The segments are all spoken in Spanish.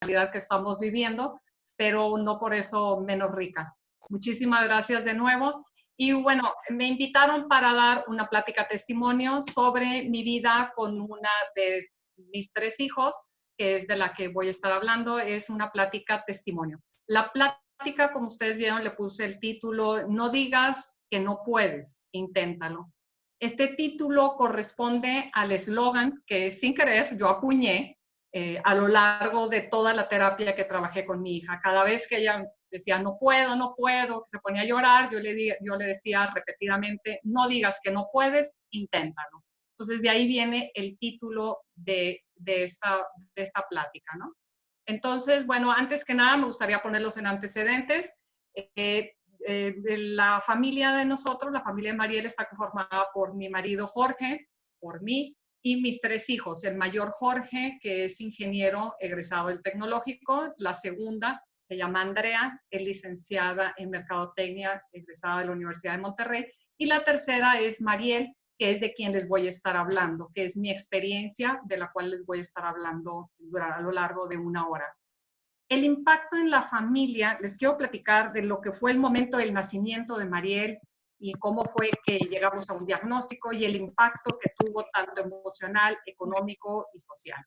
realidad que estamos viviendo, pero no por eso menos rica. Muchísimas gracias de nuevo. Y bueno, me invitaron para dar una plática testimonio sobre mi vida con una de mis 3 hijos, que es de la que voy a estar hablando. Es una plática testimonio. La plática, como ustedes vieron, le puse el título, No digas que no puedes, inténtalo. Este título corresponde al eslogan que sin querer yo acuñé a lo largo de toda la terapia que trabajé con mi hija. Cada vez que ella decía, no puedo, no puedo, que se ponía a llorar, yo le decía repetidamente, no digas que no puedes, inténtalo. Entonces, de ahí viene el título de esta plática, ¿no? Entonces, bueno, antes que nada me gustaría ponerlos en antecedentes. La familia de nosotros, la familia de Mariel, está conformada por mi marido Jorge, por mí y mis 3 hijos. El mayor Jorge, que es ingeniero egresado del tecnológico. La segunda se llama Andrea, es licenciada en Mercadotecnia, egresada de la Universidad de Monterrey. Y la tercera es Mariel, que es de quien les voy a estar hablando, que es mi experiencia, de la cual les voy a estar hablando a lo largo de 1 hora. El impacto en la familia, les quiero platicar de lo que fue el momento del nacimiento de Mariel y cómo fue que llegamos a un diagnóstico y el impacto que tuvo tanto emocional, económico y social.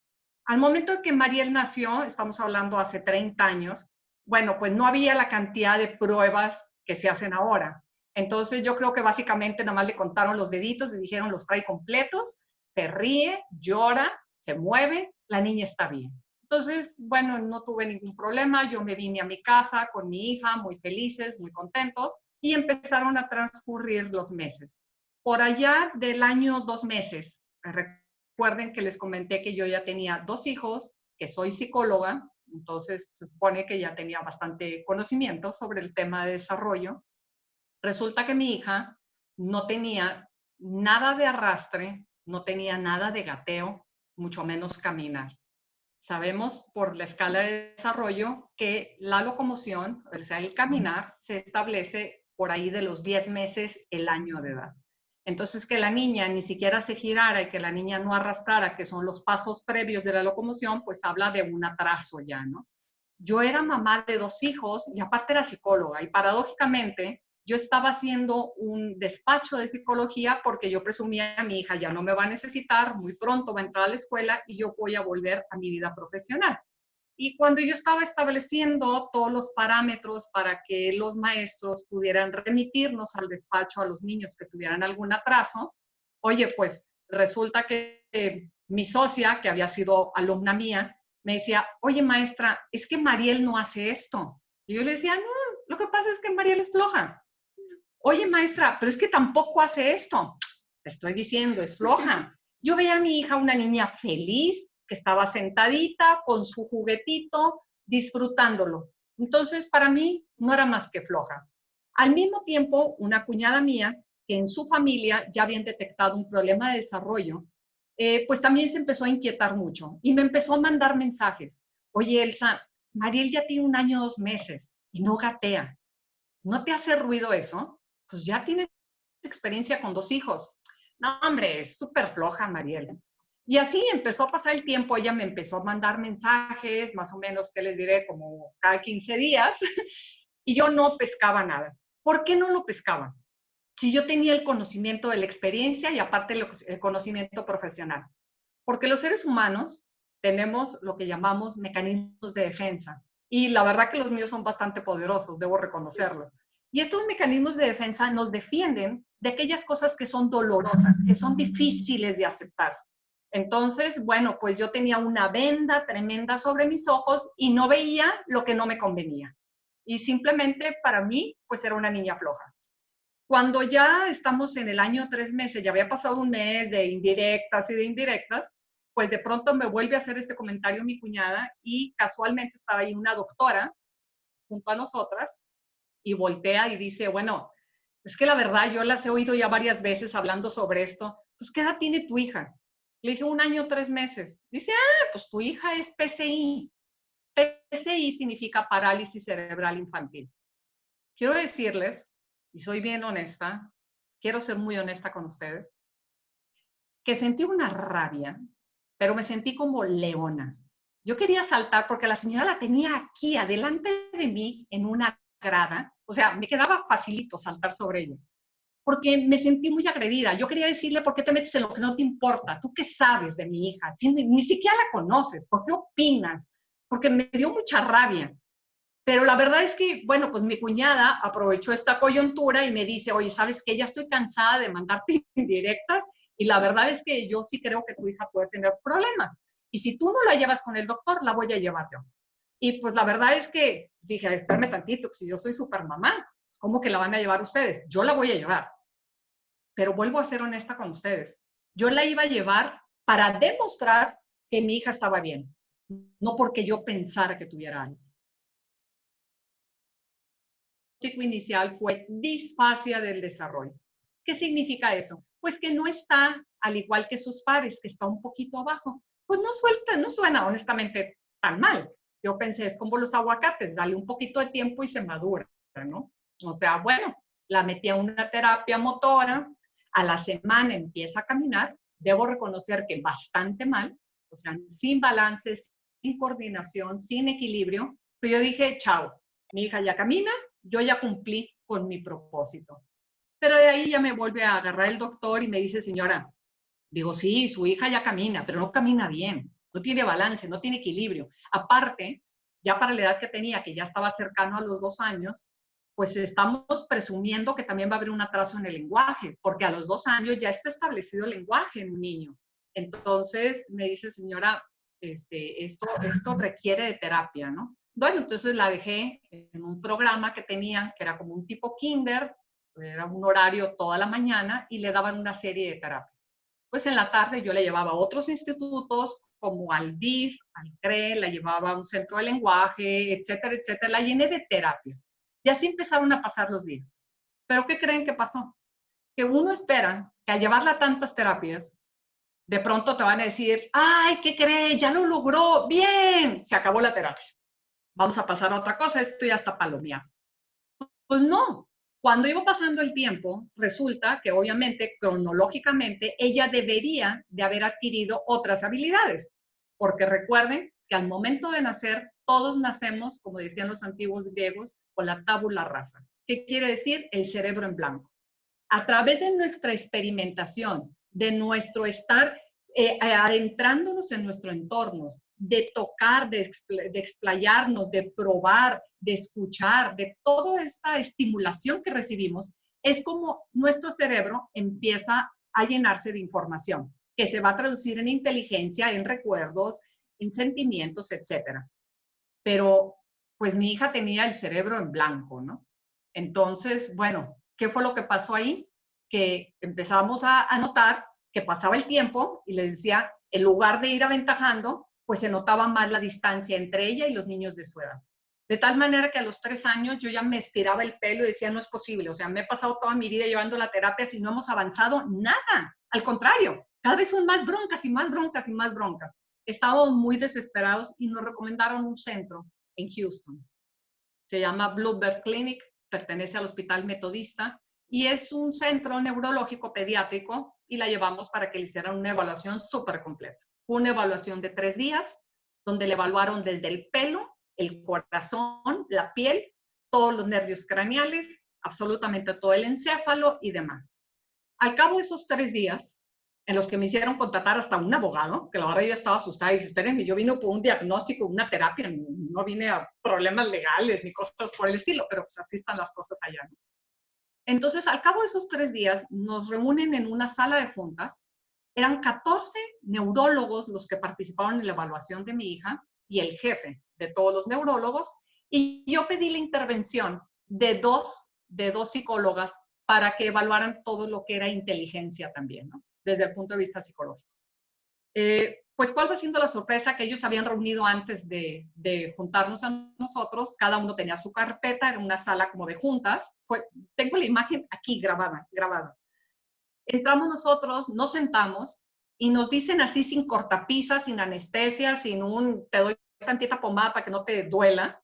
Al momento de que Mariel nació, estamos hablando hace 30 años, bueno, pues no había la cantidad de pruebas que se hacen ahora. Entonces yo creo que básicamente nada más le contaron los deditos y dijeron los trae completos, se ríe, llora, se mueve, la niña está bien. Entonces, bueno, no tuve ningún problema, yo me vine a mi casa con mi hija, muy felices, muy contentos, y empezaron a transcurrir los meses. Por allá del año 2 meses, recuerden que les comenté que yo ya tenía 2 hijos, que soy psicóloga, entonces se supone que ya tenía bastante conocimiento sobre el tema de desarrollo. Resulta que mi hija no tenía nada de arrastre, no tenía nada de gateo, mucho menos caminar. Sabemos por la escala de desarrollo que la locomoción, o sea, el caminar, se establece por ahí de los 10 meses, el año de edad. Entonces, que la niña ni siquiera se girara y que la niña no arrastrara, que son los pasos previos de la locomoción, pues habla de un atraso ya, ¿no? Yo era mamá de 2 hijos y aparte era psicóloga y paradójicamente yo estaba haciendo un despacho de psicología porque yo presumía a mi hija ya no me va a necesitar, muy pronto va a entrar a la escuela y yo voy a volver a mi vida profesional. Y cuando yo estaba estableciendo todos los parámetros para que los maestros pudieran remitirnos al despacho a los niños que tuvieran algún atraso, oye, pues resulta que mi socia, que había sido alumna mía, me decía, oye maestra, es que Mariel no hace esto. Y yo le decía, no, lo que pasa es que Mariel es floja. Oye maestra, pero es que tampoco hace esto. Te estoy diciendo, es floja. Yo veía a mi hija, una niña feliz, que estaba sentadita con su juguetito, disfrutándolo. Entonces, para mí, no era más que floja. Al mismo tiempo, una cuñada mía, que en su familia ya habían detectado un problema de desarrollo, pues también se empezó a inquietar mucho y me empezó a mandar mensajes. Oye, Elsa, Mariel ya tiene 1 año, 2 meses y no gatea. ¿No te hace ruido eso? Pues ya tienes experiencia con 2 hijos. No, hombre, es súper floja, Mariel. Y así empezó a pasar el tiempo, ella me empezó a mandar mensajes, más o menos, ¿qué les diré? Como cada 15 días, y yo no pescaba nada. ¿Por qué no lo pescaba? Si yo tenía el conocimiento de la experiencia y aparte el conocimiento profesional. Porque los seres humanos tenemos lo que llamamos mecanismos de defensa. Y la verdad que los míos son bastante poderosos, debo reconocerlos. Y estos mecanismos de defensa nos defienden de aquellas cosas que son dolorosas, que son difíciles de aceptar. Entonces, bueno, pues yo tenía una venda tremenda sobre mis ojos y no veía lo que no me convenía. Y simplemente para mí, pues era una niña floja. Cuando ya estamos en el año 3 meses, ya había pasado un mes de indirectas y de indirectas, pues de pronto me vuelve a hacer este comentario mi cuñada y casualmente estaba ahí una doctora junto a nosotras y voltea y dice, bueno, es que la verdad yo las he oído ya varias veces hablando sobre esto, pues ¿qué edad tiene tu hija? Le dije 1 año, 3 meses. Dice, pues tu hija es PCI. PCI significa parálisis cerebral infantil. Quiero decirles, y soy bien honesta, quiero ser muy honesta con ustedes, que sentí una rabia, pero me sentí como leona. Yo quería saltar porque la señora la tenía aquí, adelante de mí, en una grada. O sea, me quedaba facilito saltar sobre ella. Porque me sentí muy agredida. Yo quería decirle, ¿por qué te metes en lo que no te importa? ¿Tú qué sabes de mi hija? Si ni siquiera la conoces, ¿por qué opinas? Porque me dio mucha rabia. Pero la verdad es que, bueno, pues mi cuñada aprovechó esta coyuntura y me dice, oye, ¿sabes qué? Ya estoy cansada de mandarte indirectas y la verdad es que yo sí creo que tu hija puede tener problemas. Y si tú no la llevas con el doctor, la voy a llevar yo. Y pues la verdad es que dije, espérame tantito, si yo soy super mamá, ¿cómo que la van a llevar ustedes? Yo la voy a llevar. Pero vuelvo a ser honesta con ustedes. Yo la iba a llevar para demostrar que mi hija estaba bien, no porque yo pensara que tuviera algo. El diagnóstico inicial fue disfasia del desarrollo. ¿Qué significa eso? Pues que no está al igual que sus pares, que está un poquito abajo. Pues no suena honestamente tan mal. Yo pensé, es como los aguacates, dale un poquito de tiempo y se madura, ¿no? O sea, bueno, la metí a una terapia motora, a la semana empieza a caminar, debo reconocer que bastante mal, o sea, sin balance, sin coordinación, sin equilibrio, pero yo dije, chao, mi hija ya camina, yo ya cumplí con mi propósito. Pero de ahí ya me vuelve a agarrar el doctor y me dice, señora, digo, sí, su hija ya camina, pero no camina bien, no tiene balance, no tiene equilibrio. Aparte, ya para la edad que tenía, que ya estaba cercano a los 2 años, pues estamos presumiendo que también va a haber un atraso en el lenguaje, porque a los 2 años ya está establecido el lenguaje en un niño. Entonces me dice, señora, esto requiere de terapia, ¿no? Bueno, entonces la dejé en un programa que tenían, que era como un tipo kinder, era un horario toda la mañana y le daban una serie de terapias. Pues en la tarde yo la llevaba a otros institutos, como al DIF, al CRE, la llevaba a un centro de lenguaje, etcétera, etcétera. La llené de terapias. Y así empezaron a pasar los días. ¿Pero qué creen que pasó? Que uno espera que al llevarla a tantas terapias, de pronto te van a decir, ay, ¿qué crees? Ya lo logró, bien, se acabó la terapia. Vamos a pasar a otra cosa, esto ya está palomeado. Pues no, cuando iba pasando el tiempo, resulta que obviamente cronológicamente ella debería de haber adquirido otras habilidades, porque recuerden que al momento de nacer, todos nacemos, como decían los antiguos griegos, con la tabula rasa. ¿Qué quiere decir? El cerebro en blanco. A través de nuestra experimentación, de nuestro estar adentrándonos en nuestro entorno, de tocar, de explayarnos, de probar, de escuchar, de toda esta estimulación que recibimos, es como nuestro cerebro empieza a llenarse de información, que se va a traducir en inteligencia, en recuerdos, en sentimientos, etcétera. Pero pues mi hija tenía el cerebro en blanco, ¿no? Entonces, bueno, ¿qué fue lo que pasó ahí? Que empezamos a notar que pasaba el tiempo y les decía, en lugar de ir aventajando, pues se notaba más la distancia entre ella y los niños de su edad. De tal manera que a los 3 años yo ya me estiraba el pelo y decía, no es posible, o sea, me he pasado toda mi vida llevando la terapia y no hemos avanzado nada. Al contrario, cada vez son más broncas y más broncas y más broncas. Estábamos muy desesperados y nos recomendaron un centro en Houston. Se llama Bluebird Clinic, pertenece al Hospital Metodista y es un centro neurológico pediátrico y la llevamos para que le hicieran una evaluación súper completa. Fue una evaluación de 3 días donde le evaluaron desde el pelo, el corazón, la piel, todos los nervios craneales, absolutamente todo el encéfalo y demás. Al cabo de esos 3 días, en los que me hicieron contratar hasta un abogado, que la verdad yo estaba asustada y dije, espérenme, yo vine por un diagnóstico, una terapia, no vine a problemas legales ni cosas por el estilo, pero pues así están las cosas allá, ¿no? Entonces, al cabo de esos 3 días, nos reúnen en una sala de juntas, eran 14 neurólogos los que participaron en la evaluación de mi hija y el jefe de todos los neurólogos, y yo pedí la intervención de dos psicólogas para que evaluaran todo lo que era inteligencia también, ¿no? Desde el punto de vista psicológico. Pues, ¿cuál va siendo la sorpresa? Que ellos se habían reunido antes de juntarnos a nosotros, cada uno tenía su carpeta, era una sala como de juntas, tengo la imagen aquí grabada. Entramos nosotros, nos sentamos y nos dicen así sin cortapisas, sin anestesia, sin te doy tantita pomada para que no te duela,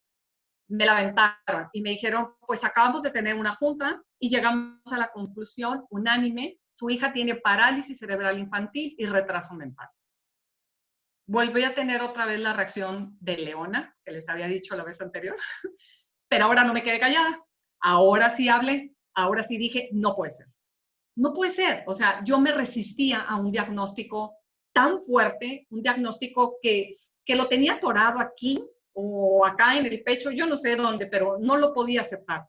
me la aventaron y me dijeron, pues acabamos de tener una junta y llegamos a la conclusión unánime, su hija tiene parálisis cerebral infantil y retraso mental. volví a tener otra vez la reacción de leona, que les había dicho la vez anterior, pero ahora no me quedé callada. Ahora sí hablé, ahora sí dije, no puede ser. No puede ser. O sea, yo me resistía a un diagnóstico tan fuerte, un diagnóstico que lo tenía atorado aquí o acá en el pecho, yo no sé dónde, pero no lo podía aceptar.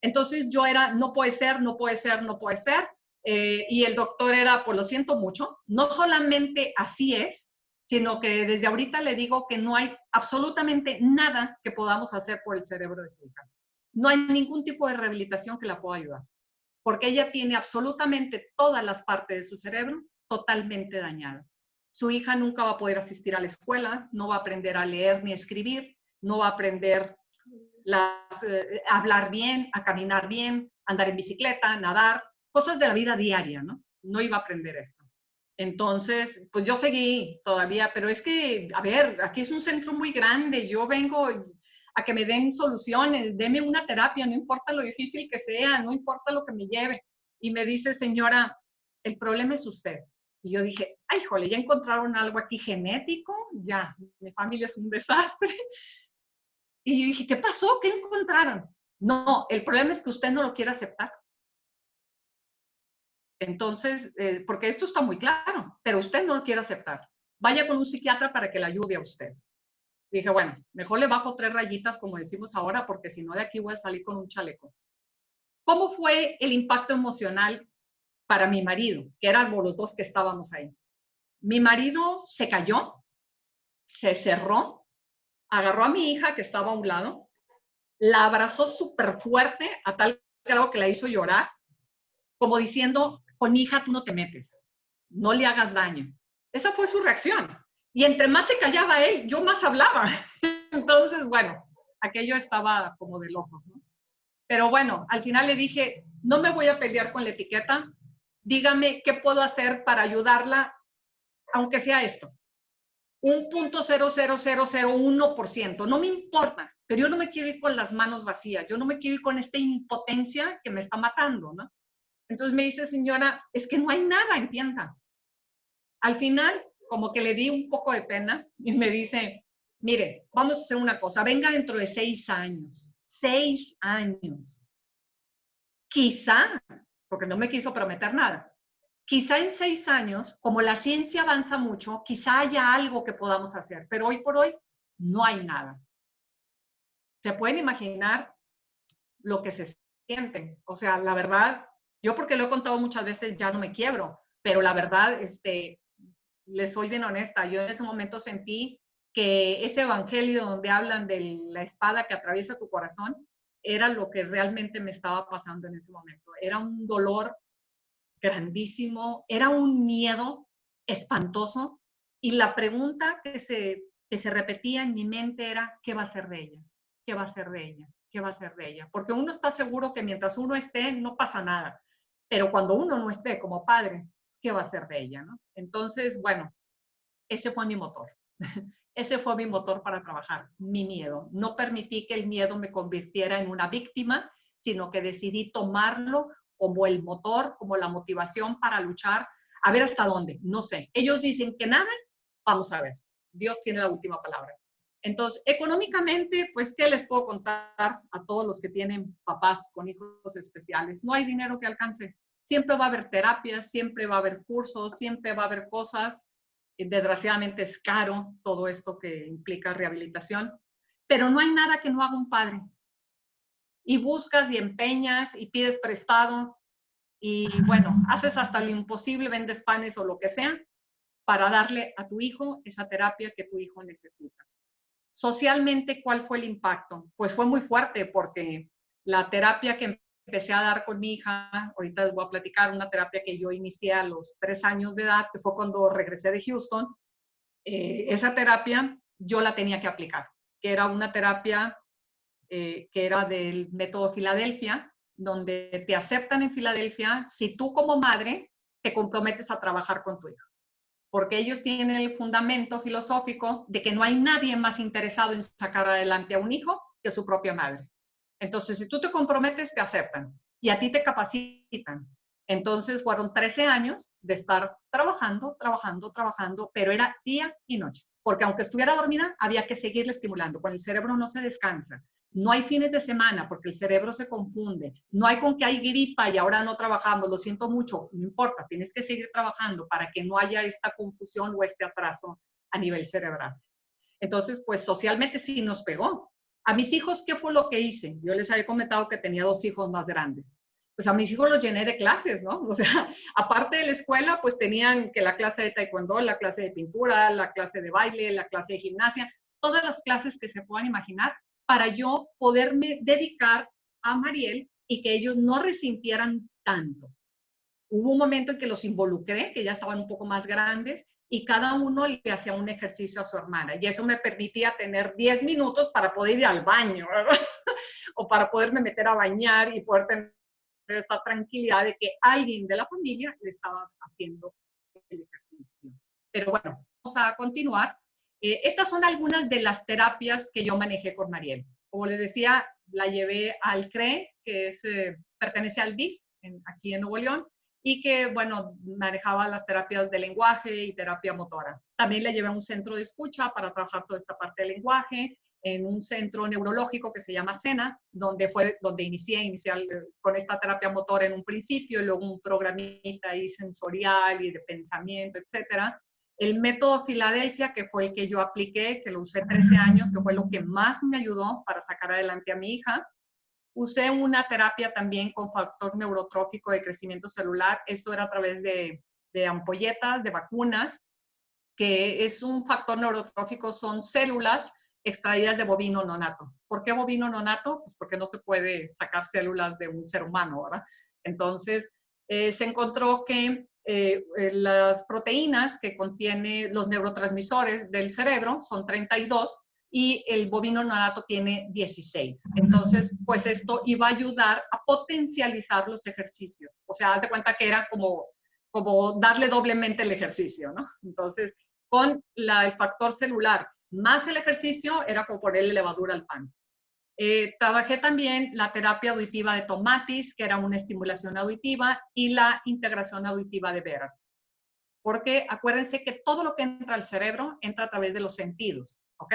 Entonces yo era, no puede ser, no puede ser, no puede ser. Y el doctor era, pues lo siento mucho, no solamente así es, sino que desde ahorita le digo que no hay absolutamente nada que podamos hacer por el cerebro de su hija. No hay ningún tipo de rehabilitación que la pueda ayudar, porque ella tiene absolutamente todas las partes de su cerebro totalmente dañadas. Su hija nunca va a poder asistir a la escuela, no va a aprender a leer ni a escribir, no va a aprender a hablar bien, a caminar bien, andar en bicicleta, nadar, cosas de la vida diaria, ¿no? No iba a aprender esto. Entonces, pues yo seguí todavía, pero es que, a ver, aquí es un centro muy grande, yo vengo a que me den soluciones, deme una terapia, no importa lo difícil que sea, no importa lo que me lleve. Y me dice, señora, el problema es usted. Y yo dije, ay, jole, ya encontraron algo aquí genético, ya, mi familia es un desastre. Y yo dije, ¿qué pasó? ¿Qué encontraron? No, el problema es que usted no lo quiere aceptar. Entonces, porque esto está muy claro, pero usted no lo quiere aceptar. Vaya con un psiquiatra para que le ayude a usted. Dije, bueno, mejor le bajo 3 rayitas, como decimos ahora, porque si no de aquí voy a salir con un chaleco. ¿Cómo fue el impacto emocional para mi marido? Que éramos los dos que estábamos ahí. Mi marido se cayó, se cerró, agarró a mi hija que estaba a un lado, la abrazó súper fuerte a tal grado que la hizo llorar, como diciendo, con mi hija tú no te metes, no le hagas daño. Esa fue su reacción. Y entre más se callaba él, yo más hablaba. Entonces, bueno, aquello estaba como de locos, ¿no? Pero bueno, al final le dije, no me voy a pelear con la etiqueta, dígame qué puedo hacer para ayudarla, aunque sea esto, un 0.00001%, no me importa, pero yo no me quiero ir con las manos vacías, yo no me quiero ir con esta impotencia que me está matando, ¿no? Entonces me dice, señora, es que no hay nada, entienda. Al final, como que le di un poco de pena y me dice, mire, vamos a hacer una cosa, venga dentro de 6 años, 6 años. Quizá, porque no me quiso prometer nada, quizá en 6 años, como la ciencia avanza mucho, quizá haya algo que podamos hacer, pero hoy por hoy no hay nada. ¿Se pueden imaginar lo que se siente? O sea, la verdad, yo porque lo he contado muchas veces ya no me quiebro, pero la verdad, les soy bien honesta, yo en ese momento sentí que ese evangelio donde hablan de la espada que atraviesa tu corazón era lo que realmente me estaba pasando en ese momento. Era un dolor grandísimo, era un miedo espantoso y la pregunta que se repetía en mi mente era, ¿qué va a ser de ella? ¿Qué va a ser de ella? ¿Qué va a ser de ella? Porque uno está seguro que mientras uno esté, no pasa nada. Pero cuando uno no esté como padre, ¿qué va a ser de ella? ¿No? Entonces, bueno, ese fue mi motor. Ese fue mi motor para trabajar, mi miedo. No permití que el miedo me convirtiera en una víctima, sino que decidí tomarlo como el motor, como la motivación para luchar, a ver hasta dónde, no sé. Ellos dicen que nada, vamos a ver. Dios tiene la última palabra. Entonces, económicamente, pues, ¿qué les puedo contar a todos los que tienen papás con hijos especiales? No hay dinero que alcance. Siempre va a haber terapias, siempre va a haber cursos, siempre va a haber cosas. Desgraciadamente es caro todo esto que implica rehabilitación, pero no hay nada que no haga un padre. Y buscas y empeñas y pides prestado y bueno, haces hasta lo imposible, vendes panes o lo que sea para darle a tu hijo esa terapia que tu hijo necesita. Socialmente, ¿cuál fue el impacto? Pues fue muy fuerte porque la terapia que empecé a dar con mi hija, ahorita les voy a platicar, una terapia que yo inicié a los 3 años de edad, que fue cuando regresé de Houston, esa terapia yo la tenía que aplicar, que era una terapia que era del método Filadelfia, donde te aceptan en Filadelfia si tú como madre te comprometes a trabajar con tu hijo. Porque ellos tienen el fundamento filosófico de que no hay nadie más interesado en sacar adelante a un hijo que su propia madre. Entonces, si tú te comprometes, te aceptan y a ti te capacitan. Entonces, fueron 13 años de estar trabajando, trabajando, trabajando, pero era día y noche. porque aunque estuviera dormida, había que seguirle estimulando. Con el cerebro no se descansa. No hay fines de semana porque el cerebro se confunde. No hay con que hay gripa y ahora no trabajamos, lo siento mucho, no importa, tienes que seguir trabajando para que no haya esta confusión o este atraso a nivel cerebral. Entonces, pues socialmente sí nos pegó. A mis hijos, ¿qué fue lo que hice? Yo les había comentado que tenía 2 hijos más grandes. Pues a mis hijos los llené de clases, ¿no? O sea, aparte de la escuela, pues tenían que la clase de taekwondo, la clase de pintura, la clase de baile, la clase de gimnasia, todas las clases que se puedan imaginar para yo poderme dedicar a Mariel y que ellos no resintieran tanto. Hubo un momento en que los involucré, que ya estaban un poco más grandes, y cada uno le hacía un ejercicio a su hermana. Y eso me permitía tener 10 minutos para poder ir al baño, ¿verdad? O para poderme meter a bañar y poder tener esta tranquilidad de que alguien de la familia le estaba haciendo el ejercicio. Pero bueno, vamos a continuar. Estas son algunas de las terapias que yo manejé con Mariel. Como les decía, la llevé al CRE, que pertenece al DIF, aquí en Nuevo León, y que, bueno, manejaba las terapias de lenguaje y terapia motora. También le llevé a un centro de escucha para trabajar toda esta parte del lenguaje, en un centro neurológico que se llama SENA, donde inicié con esta terapia motora en un principio, y luego un programita ahí sensorial y de pensamiento, etcétera. El método Filadelfia, que fue el que yo apliqué, que lo usé 13 años, que fue lo que más me ayudó para sacar adelante a mi hija. Usé una terapia también con factor neurotrófico de crecimiento celular. Esto era a través de ampolletas, de vacunas, que es un factor neurotrófico, son células extraídas de bovino nonato. ¿Por qué bovino nonato? Pues porque no se puede sacar células de un ser humano, ¿verdad? Entonces, se encontró que las proteínas que contienen los neurotransmisores del cerebro son 32 y el bovino nonato tiene 16. Entonces, pues esto iba a ayudar a potencializar los ejercicios. O sea, haz de cuenta que era como darle doblemente el ejercicio, ¿no? Entonces, con el factor celular más el ejercicio, era como ponerle levadura al pan. Trabajé también la terapia auditiva de Tomatis, que era una estimulación auditiva, y la integración auditiva de Vera. Porque acuérdense que todo lo que entra al cerebro entra a través de los sentidos, ¿ok?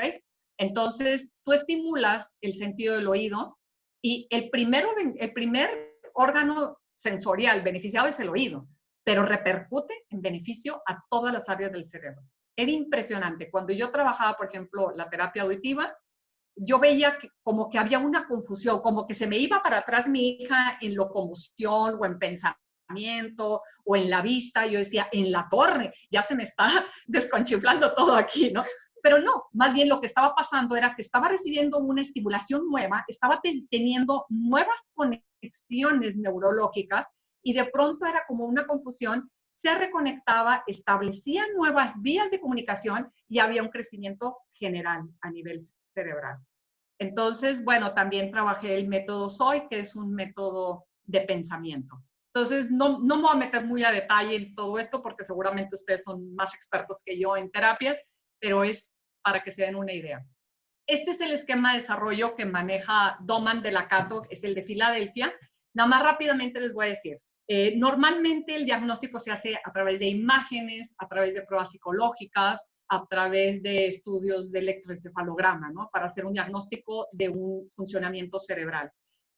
Entonces, tú estimulas el sentido del oído y el primer órgano sensorial beneficiado es el oído, pero repercute en beneficio a todas las áreas del cerebro. Era impresionante. Cuando yo trabajaba, por ejemplo, la terapia auditiva, yo veía como que había una confusión, como que se me iba para atrás mi hija en locomoción o en pensamiento o en la vista. Yo decía, en la torre, ya se me está desconchiflando todo aquí, ¿no? Pero no, más bien lo que estaba pasando era que estaba recibiendo una estimulación nueva, estaba teniendo nuevas conexiones neurológicas y de pronto era como una confusión, se reconectaba, establecía nuevas vías de comunicación y había un crecimiento general a nivel cerebral. Entonces, bueno, también trabajé el método SOI, que es un método de pensamiento. Entonces, no me voy a meter muy a detalle en todo esto porque seguramente ustedes son más expertos que yo en terapias, pero es para que se den una idea. Este es el esquema de desarrollo que maneja Doman de la Cato, es el de Filadelfia. Nada más rápidamente les voy a decir. Normalmente el diagnóstico se hace a través de imágenes, a través de pruebas psicológicas, a través de estudios de electroencefalograma, ¿no? Para hacer un diagnóstico de un funcionamiento cerebral.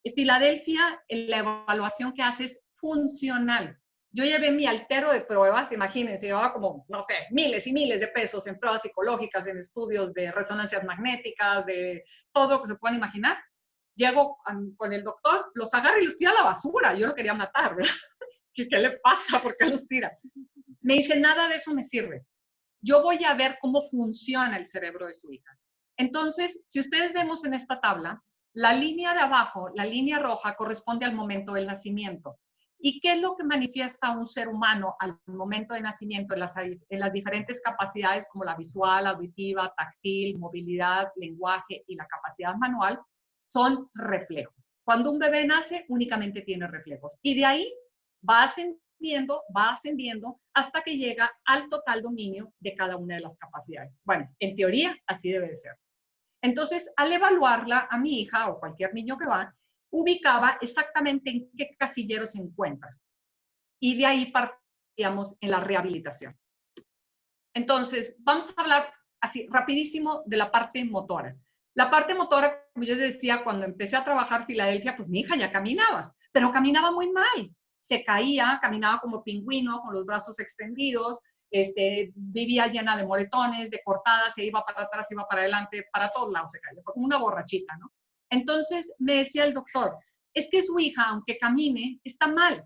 En Filadelfia, la evaluación que hace es funcional. Yo llevé mi altero de pruebas, imagínense, llevaba como, no sé, miles y miles de pesos en pruebas psicológicas, en estudios de resonancias magnéticas, de todo lo que se puedan imaginar. Llego con el doctor, los agarra y los tira a la basura. Yo lo quería matar, ¿verdad? ¿Qué le pasa? ¿Por qué los tira? Me dice, nada de eso me sirve. Yo voy a ver cómo funciona el cerebro de su hija. Entonces, si ustedes vemos en esta tabla, la línea de abajo, la línea roja, corresponde al momento del nacimiento. ¿Y qué es lo que manifiesta un ser humano al momento de nacimiento en las diferentes capacidades como la visual, auditiva, táctil, movilidad, lenguaje y la capacidad manual? Son reflejos. Cuando un bebé nace, únicamente tiene reflejos. Y de ahí va ascendiendo hasta que llega al total dominio de cada una de las capacidades. Bueno, en teoría, así debe de ser. Entonces, al evaluarla a mi hija o cualquier niño que va, ubicaba exactamente en qué casillero se encuentra. Y de ahí partíamos en la rehabilitación. Entonces, vamos a hablar así rapidísimo de la parte motora. La parte motora, como yo decía, cuando empecé a trabajar Filadelfia, pues mi hija ya caminaba, pero caminaba muy mal. Se caía, caminaba como pingüino, con los brazos extendidos, vivía llena de moretones, de cortadas, se iba para atrás, se iba para adelante, para todos lados se caía, como una borrachita, ¿no? Entonces me decía el doctor, es que su hija, aunque camine, está mal,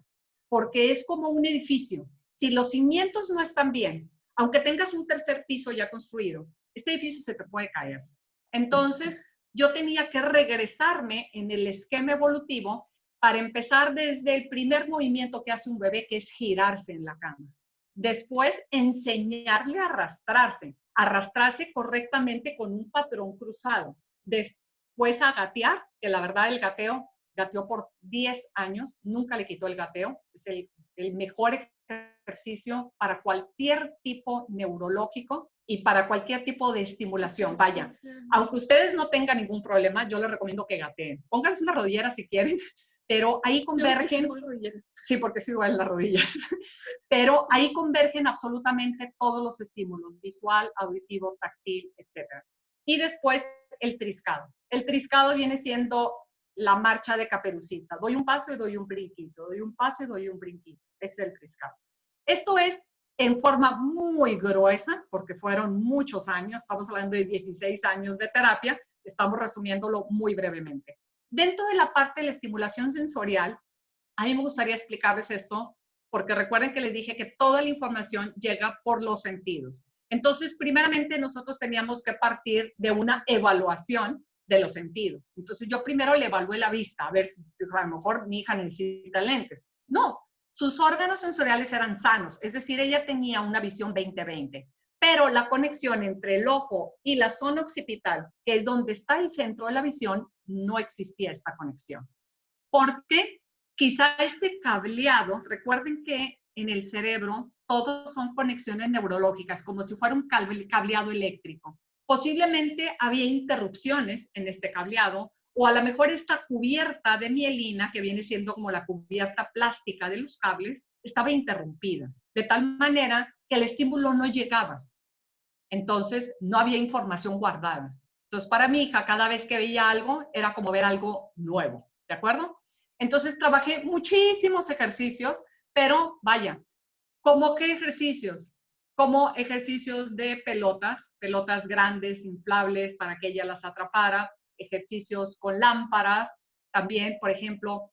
porque es como un edificio. Si los cimientos no están bien, aunque tengas un tercer piso ya construido, este edificio se te puede caer. Entonces, yo tenía que regresarme en el esquema evolutivo para empezar desde el primer movimiento que hace un bebé, que es girarse en la cama. Después, enseñarle a arrastrarse correctamente con un patrón cruzado. Después, a gatear, que la verdad el gateó por 10 años, nunca le quitó el gateo, es el mejor ejercicio para cualquier tipo neurológico y para cualquier tipo de estimulación. Vaya, aunque ustedes no tengan ningún problema, yo les recomiendo que gateen. Pónganse una rodillera si quieren, pero ahí convergen. Sí, porque sí duelen las rodillas. Pero ahí convergen absolutamente todos los estímulos, visual, auditivo, táctil, etc. Y después el triscado. El triscado viene siendo la marcha de Caperucita. Doy un paso y doy un brinquito, doy un paso y doy un brinquito. Es el triscado. Esto es en forma muy gruesa, porque fueron muchos años, estamos hablando de 16 años de terapia, estamos resumiéndolo muy brevemente. Dentro de la parte de la estimulación sensorial, a mí me gustaría explicarles esto, porque recuerden que les dije que toda la información llega por los sentidos. Entonces, primeramente, nosotros teníamos que partir de una evaluación de los sentidos. Entonces, yo primero le evalué la vista, a ver si a lo mejor mi hija necesita lentes. No, sus órganos sensoriales eran sanos, es decir, ella tenía una visión 20/20, pero la conexión entre el ojo y la zona occipital, que es donde está el centro de la visión, no existía esta conexión. ¿Por qué? Quizá este cableado, recuerden que en el cerebro todos son conexiones neurológicas, como si fuera un cableado eléctrico. Posiblemente había interrupciones en este cableado, o a lo mejor esta cubierta de mielina, que viene siendo como la cubierta plástica de los cables, estaba interrumpida, de tal manera que el estímulo no llegaba. Entonces, no había información guardada. Entonces, para mi hija, cada vez que veía algo, era como ver algo nuevo, ¿de acuerdo? Entonces, trabajé muchísimos ejercicios, pero vaya, ¿cómo qué ejercicios? Como ejercicios de pelotas grandes, inflables, para que ella las atrapara, ejercicios con lámparas, también, por ejemplo,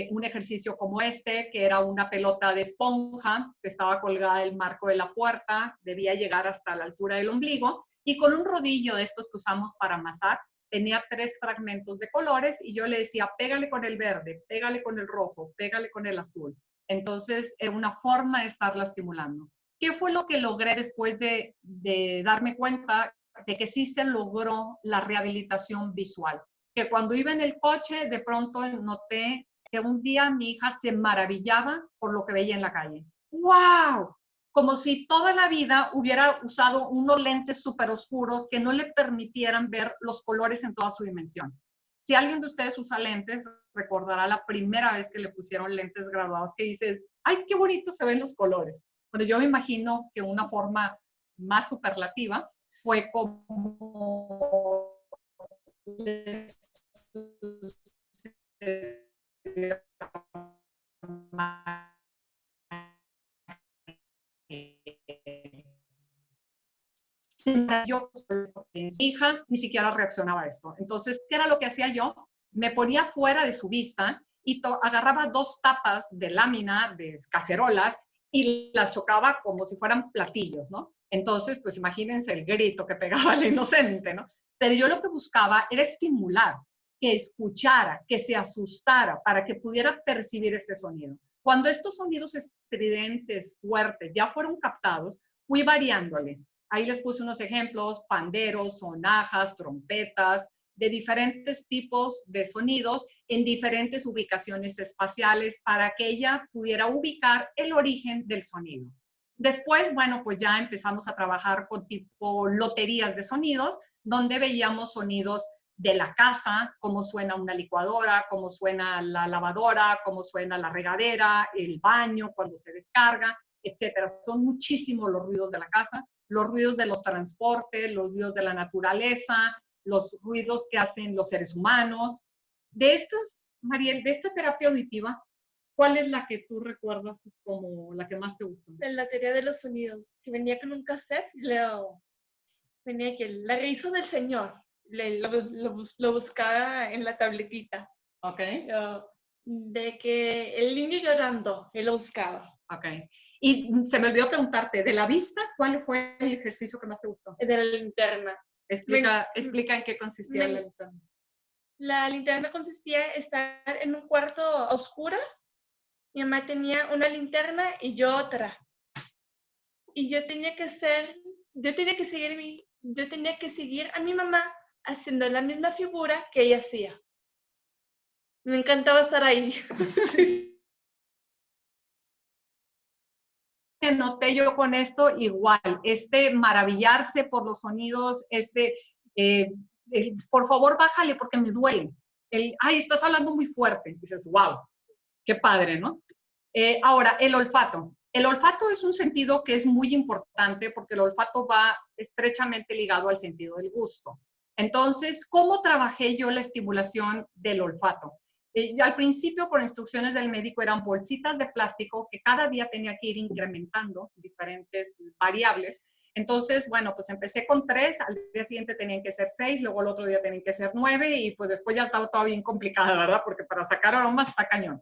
un ejercicio como este, que era una pelota de esponja, que estaba colgada del marco de la puerta, debía llegar hasta la altura del ombligo, y con un rodillo de estos que usamos para amasar, tenía 3 fragmentos de colores, y yo le decía, pégale con el verde, pégale con el rojo, pégale con el azul. Entonces, era una forma de estarla estimulando. ¿Qué fue lo que logré después de darme cuenta de que sí se logró la rehabilitación visual? Que cuando iba en el coche, de pronto noté que un día mi hija se maravillaba por lo que veía en la calle. ¡Wow! Como si toda la vida hubiera usado unos lentes súper oscuros que no le permitieran ver los colores en toda su dimensión. Si alguien de ustedes usa lentes, recordará la primera vez que le pusieron lentes graduados que dices, ¡ay, qué bonito se ven los colores! Bueno, yo me imagino que una forma más superlativa fue como yo, mi hija ni siquiera reaccionaba a esto. Entonces, ¿qué era lo que hacía yo? Me ponía fuera de su vista y agarraba 2 tapas de lámina, de cacerolas, y las chocaba como si fueran platillos, ¿no? Entonces, pues imagínense el grito que pegaba el inocente, ¿no? Pero yo lo que buscaba era estimular, que escuchara, que se asustara, para que pudiera percibir este sonido. Cuando estos sonidos estridentes, fuertes, ya fueron captados, fui variándole. Ahí les puse unos ejemplos, panderos, sonajas, trompetas, de diferentes tipos de sonidos en diferentes ubicaciones espaciales para que ella pudiera ubicar el origen del sonido. Después, bueno, pues ya empezamos a trabajar con tipo loterías de sonidos, donde veíamos sonidos de la casa, cómo suena una licuadora, cómo suena la lavadora, cómo suena la regadera, el baño cuando se descarga, etcétera. Son muchísimos los ruidos de la casa. los ruidos de los transportes, los ruidos de la naturaleza, los ruidos que hacen los seres humanos. De estos, Mariel, de esta terapia auditiva, ¿cuál es la que tú recuerdas como la que más te gustó? La teoría de los sonidos, que venía con un cassette, venía que la risa del señor, lo buscaba en la tabletita. Ok. De que el niño llorando, él lo buscaba. Ok. Y se me olvidó preguntarte, de la vista, ¿cuál fue el ejercicio que más te gustó? De la linterna. Explica en qué consistía la linterna. La linterna consistía en estar en un cuarto a oscuras. Mi mamá tenía una linterna y yo otra. Y yo tenía que seguir a mi mamá haciendo la misma figura que ella hacía. Me encantaba estar ahí. Noté yo con esto igual, maravillarse por los sonidos, por favor bájale porque me duele. Ay, estás hablando muy fuerte. Dices, wow, qué padre, ¿no? Ahora, el olfato. El olfato es un sentido que es muy importante porque el olfato va estrechamente ligado al sentido del gusto. Entonces, ¿cómo trabajé yo la estimulación del olfato? Al principio, por instrucciones del médico, eran bolsitas de plástico que cada día tenía que ir incrementando diferentes variables. Entonces, bueno, pues empecé con 3, al día siguiente tenían que ser 6, luego el otro día tenían que ser 9 y pues después ya estaba todo bien complicada, ¿verdad? Porque para sacar aromas está cañón.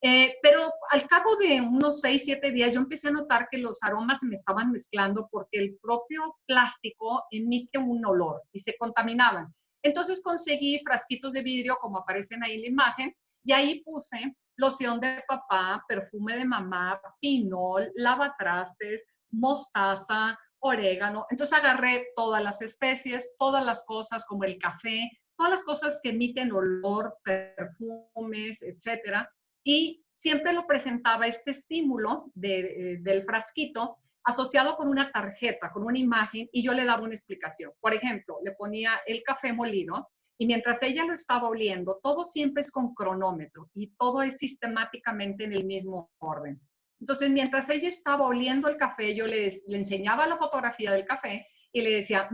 Pero al cabo de unos 6, 7 días yo empecé a notar que los aromas se me estaban mezclando porque el propio plástico emite un olor y se contaminaban. Entonces conseguí frasquitos de vidrio como aparecen ahí en la imagen y ahí puse loción de papá, perfume de mamá, pinol, lavatrastes, mostaza, orégano. Entonces agarré todas las especies, todas las cosas como el café, todas las cosas que emiten olor, perfumes, etcétera, y siempre lo presentaba este estímulo del frasquito asociado con una tarjeta, con una imagen, y yo le daba una explicación. Por ejemplo, le ponía el café molido y mientras ella lo estaba oliendo, todo siempre es con cronómetro y todo es sistemáticamente en el mismo orden. Entonces, mientras ella estaba oliendo el café, yo le enseñaba la fotografía del café y le decía,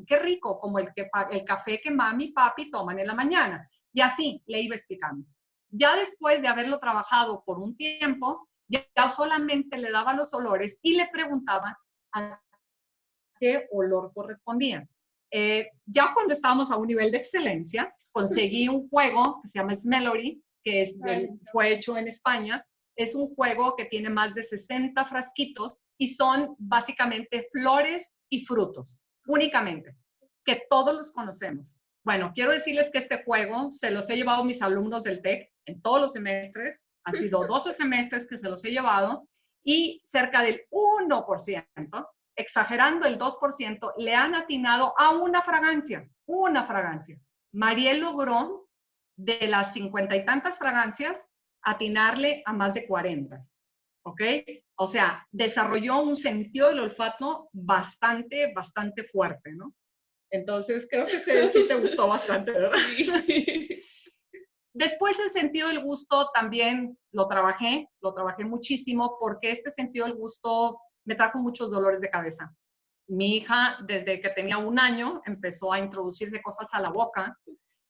qué rico, como el café que mami y papi toman en la mañana. Y así le iba explicando. Ya después de haberlo trabajado por un tiempo, ya solamente le daba los olores y le preguntaba a qué olor correspondía. Ya cuando estábamos a un nivel de excelencia, conseguí un juego que se llama Smellery, que fue hecho en España. Es un juego que tiene más de 60 frasquitos y son básicamente flores y frutos, únicamente, que todos los conocemos. Bueno, quiero decirles que este juego se los he llevado a mis alumnos del TEC en todos los semestres. Han sido 12 semestres que se los he llevado y cerca del 1%, exagerando el 2%, le han atinado a una fragancia, una fragancia. Mariel logró de las 50 y tantas fragancias atinarle a más de 40. ¿Ok? O sea, desarrolló un sentido del olfato bastante, bastante fuerte, ¿no? Entonces, creo que sí te gustó bastante, ¿verdad? Después, el sentido del gusto también lo trabajé muchísimo porque este sentido del gusto me trajo muchos dolores de cabeza. Mi hija, desde que tenía 1 año, empezó a introducirse cosas a la boca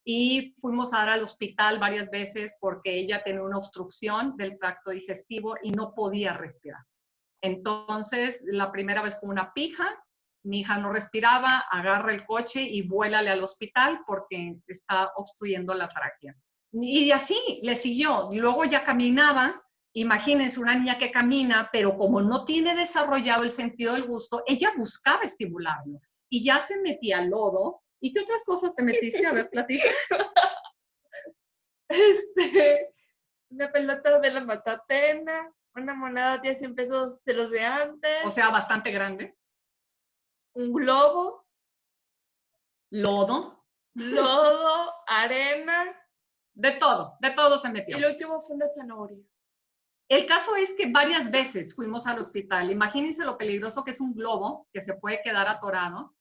y fuimos a dar al hospital varias veces porque ella tenía una obstrucción del tracto digestivo y no podía respirar. Entonces, la primera vez con una pija, mi hija no respiraba, agarra el coche y vuélale al hospital porque está obstruyendo la tráquea. Y así le siguió. Luego ya caminaba. Imagínense una niña que camina, pero como no tiene desarrollado el sentido del gusto, ella buscaba estimularlo. Y ya se metía al lodo. ¿Y qué otras cosas te metiste? A ver, platica. Una pelota de la Matatena, una moneda de 100 pesos de los de antes. O sea, bastante grande. Un globo. Lodo. Lodo, arena. De todo se metió. Y lo último fue una zanahoria. El caso es que varias veces fuimos al hospital. Imagínense lo peligroso que es un globo que se puede quedar atorado.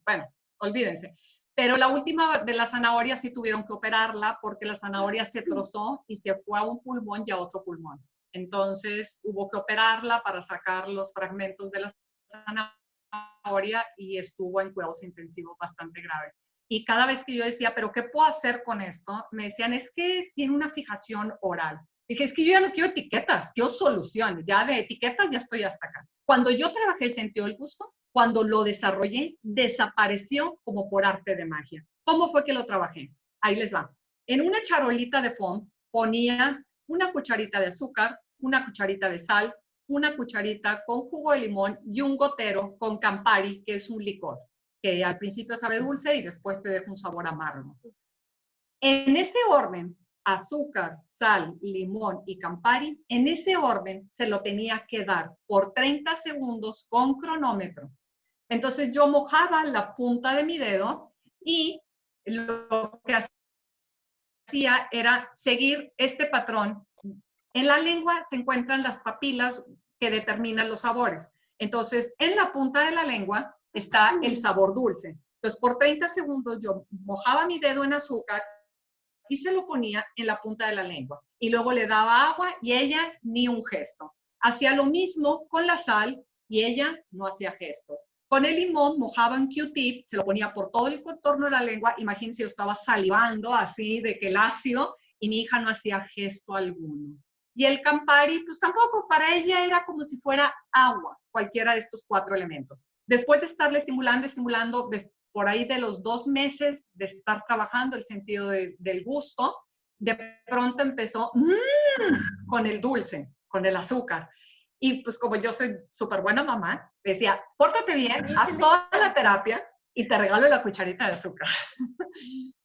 Bueno, olvídense. Pero la última de la zanahoria sí tuvieron que operarla porque la zanahoria se trozó y se fue a un pulmón y a otro pulmón. Entonces hubo que operarla para sacar los fragmentos de la zanahoria zanahoria y estuvo en cuidados intensivos bastante grave. Y cada vez que yo decía, ¿pero qué puedo hacer con esto? Me decían, es que tiene una fijación oral. Dije, es que yo ya no quiero etiquetas, quiero soluciones. Ya de etiquetas ya estoy hasta acá. Cuando yo trabajé el sentido del gusto, cuando lo desarrollé, desapareció como por arte de magia. ¿Cómo fue que lo trabajé? Ahí les va. En una charolita de foam ponía una cucharita de azúcar, una cucharita de sal, una cucharita con jugo de limón y un gotero con Campari, que es un licor, que al principio sabe dulce y después te deja un sabor amargo. En ese orden, azúcar, sal, limón y Campari, en ese orden se lo tenía que dar por 30 segundos con cronómetro. Entonces yo mojaba la punta de mi dedo y lo que hacía era seguir este patrón. En la lengua se encuentran las papilas que determinan los sabores. Entonces, en la punta de la lengua está el sabor dulce. Entonces, por 30 segundos yo mojaba mi dedo en azúcar y se lo ponía en la punta de la lengua. Y luego le daba agua y ella ni un gesto. Hacía lo mismo con la sal y ella no hacía gestos. Con el limón mojaba en Q-tip, se lo ponía por todo el contorno de la lengua. Imagínense, yo estaba salivando así de que el ácido y mi hija no hacía gesto alguno. Y el Campari, pues tampoco, para ella era como si fuera agua, cualquiera de estos 4 elementos. Después de estarle estimulando, por ahí de los 2 meses de estar trabajando el sentido del gusto, de pronto empezó con el dulce, con el azúcar. Y pues como yo soy súper buena mamá, decía, pórtate bien, haz toda la terapia y te regalo la cucharita de azúcar.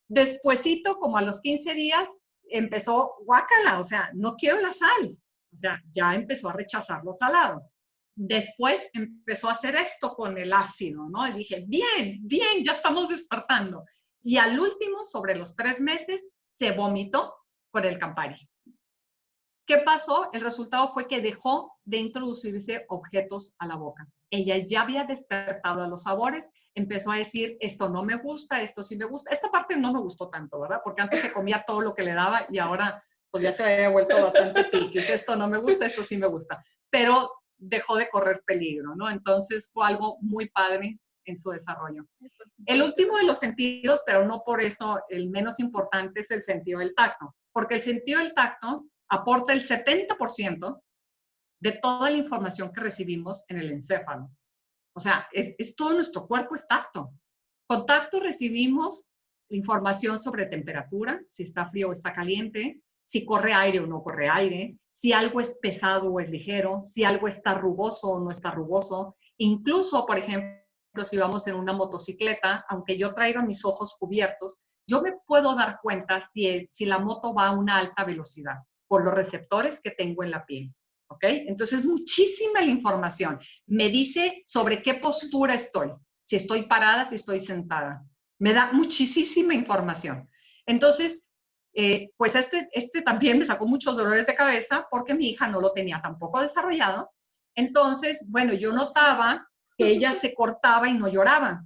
Despuésito, como a los 15 días, empezó, guácala, o sea, no quiero la sal. O sea, ya empezó a rechazar lo salado. Después empezó a hacer esto con el ácido, ¿no? Y dije, bien, bien, ya estamos despertando. Y al último, sobre los 3 meses, se vomitó con el Campari. ¿Qué pasó? El resultado fue que dejó de introducirse objetos a la boca. Ella ya había despertado a los sabores, empezó a decir, esto no me gusta, esto sí me gusta. Esta parte no me gustó tanto, ¿verdad? Porque antes se comía todo lo que le daba y ahora pues ya se había vuelto bastante piquis. Esto no me gusta, esto sí me gusta. Pero dejó de correr peligro, ¿no? Entonces fue algo muy padre en su desarrollo. El último de los sentidos, pero no por eso el menos importante, es el sentido del tacto. Porque el sentido del tacto aporta el 70% de toda la información que recibimos en el encéfalo. O sea, todo nuestro cuerpo es tacto. Con tacto recibimos información sobre temperatura, si está frío o está caliente, si corre aire o no corre aire, si algo es pesado o es ligero, si algo está rugoso o no está rugoso. Incluso, por ejemplo, si vamos en una motocicleta, aunque yo traiga mis ojos cubiertos, yo me puedo dar cuenta si la moto va a una alta velocidad por los receptores que tengo en la piel. ¿Ok? Entonces, muchísima la información. Me dice sobre qué postura estoy, si estoy parada, si estoy sentada. Me da muchísima información. Entonces, pues este también me sacó muchos dolores de cabeza porque mi hija no lo tenía tampoco desarrollado. Entonces, bueno, yo notaba que ella se cortaba y no lloraba.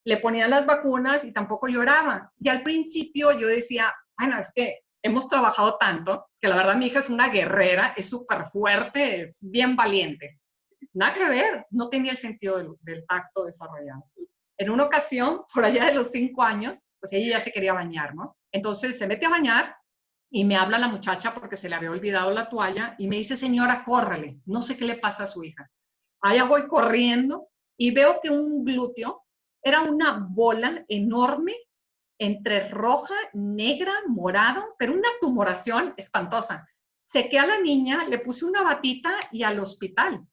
Le ponían las vacunas y tampoco lloraba. Y al principio yo decía, bueno, es que hemos trabajado tanto que la verdad mi hija es una guerrera, es súper fuerte, es bien valiente. Nada que ver, no tenía el sentido del tacto desarrollado. En una ocasión, por allá de los 5 años, pues ella ya se quería bañar, ¿no? Entonces se mete a bañar y me habla la muchacha porque se le había olvidado la toalla y me dice, señora, córrele, no sé qué le pasa a su hija. Allá voy corriendo y veo que un glúteo era una bola enorme entre roja, negra, morado, pero una tumoración espantosa. Sequé a la niña, le puse una batita y al hospital.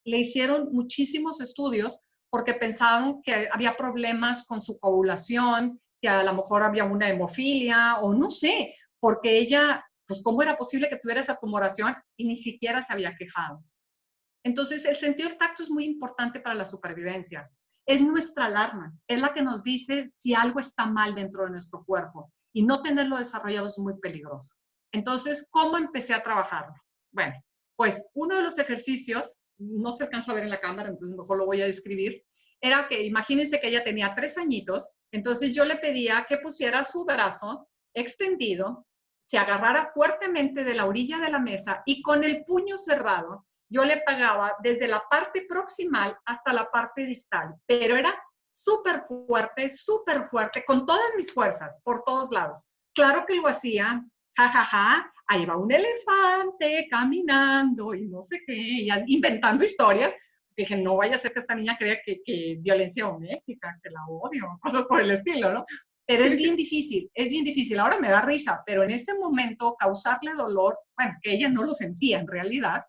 Le hicieron muchísimos estudios porque pensaban que había problemas con su coagulación, que a lo mejor había una hemofilia o no sé, porque ella, pues cómo era posible que tuviera esa tumoración y ni siquiera se había quejado. Entonces, el sentido del tacto es muy importante para la supervivencia. Es nuestra alarma, es la que nos dice si algo está mal dentro de nuestro cuerpo y no tenerlo desarrollado es muy peligroso. Entonces, ¿cómo empecé a trabajarlo? Bueno, pues uno de los ejercicios, no se alcanza a ver en la cámara, entonces mejor lo voy a describir, era que imagínense que ella tenía 3 añitos, entonces yo le pedía que pusiera su brazo extendido, se agarrara fuertemente de la orilla de la mesa y con el puño cerrado yo le pagaba desde la parte proximal hasta la parte distal, pero era súper fuerte, con todas mis fuerzas, por todos lados. Claro que lo hacía, jajaja, ahí va un elefante caminando y no sé qué, y inventando historias. Dije, no vaya a ser que esta niña crea que violencia doméstica, que la odio, cosas por el estilo, ¿no? Pero es bien difícil, es bien difícil. Ahora me da risa, pero en ese momento causarle dolor, bueno, que ella no lo sentía en realidad,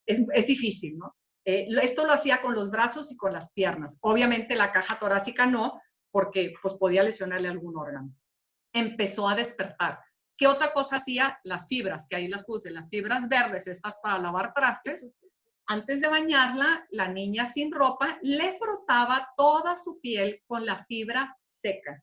es difícil, ¿no? Esto lo hacía con los brazos y con las piernas. Obviamente la caja torácica no, porque pues podía lesionarle algún órgano. Empezó a despertar. ¿Qué otra cosa hacía? Las fibras, que ahí las puse, las fibras verdes, estas para lavar trastes. Antes de bañarla, la niña sin ropa le frotaba toda su piel con la fibra seca.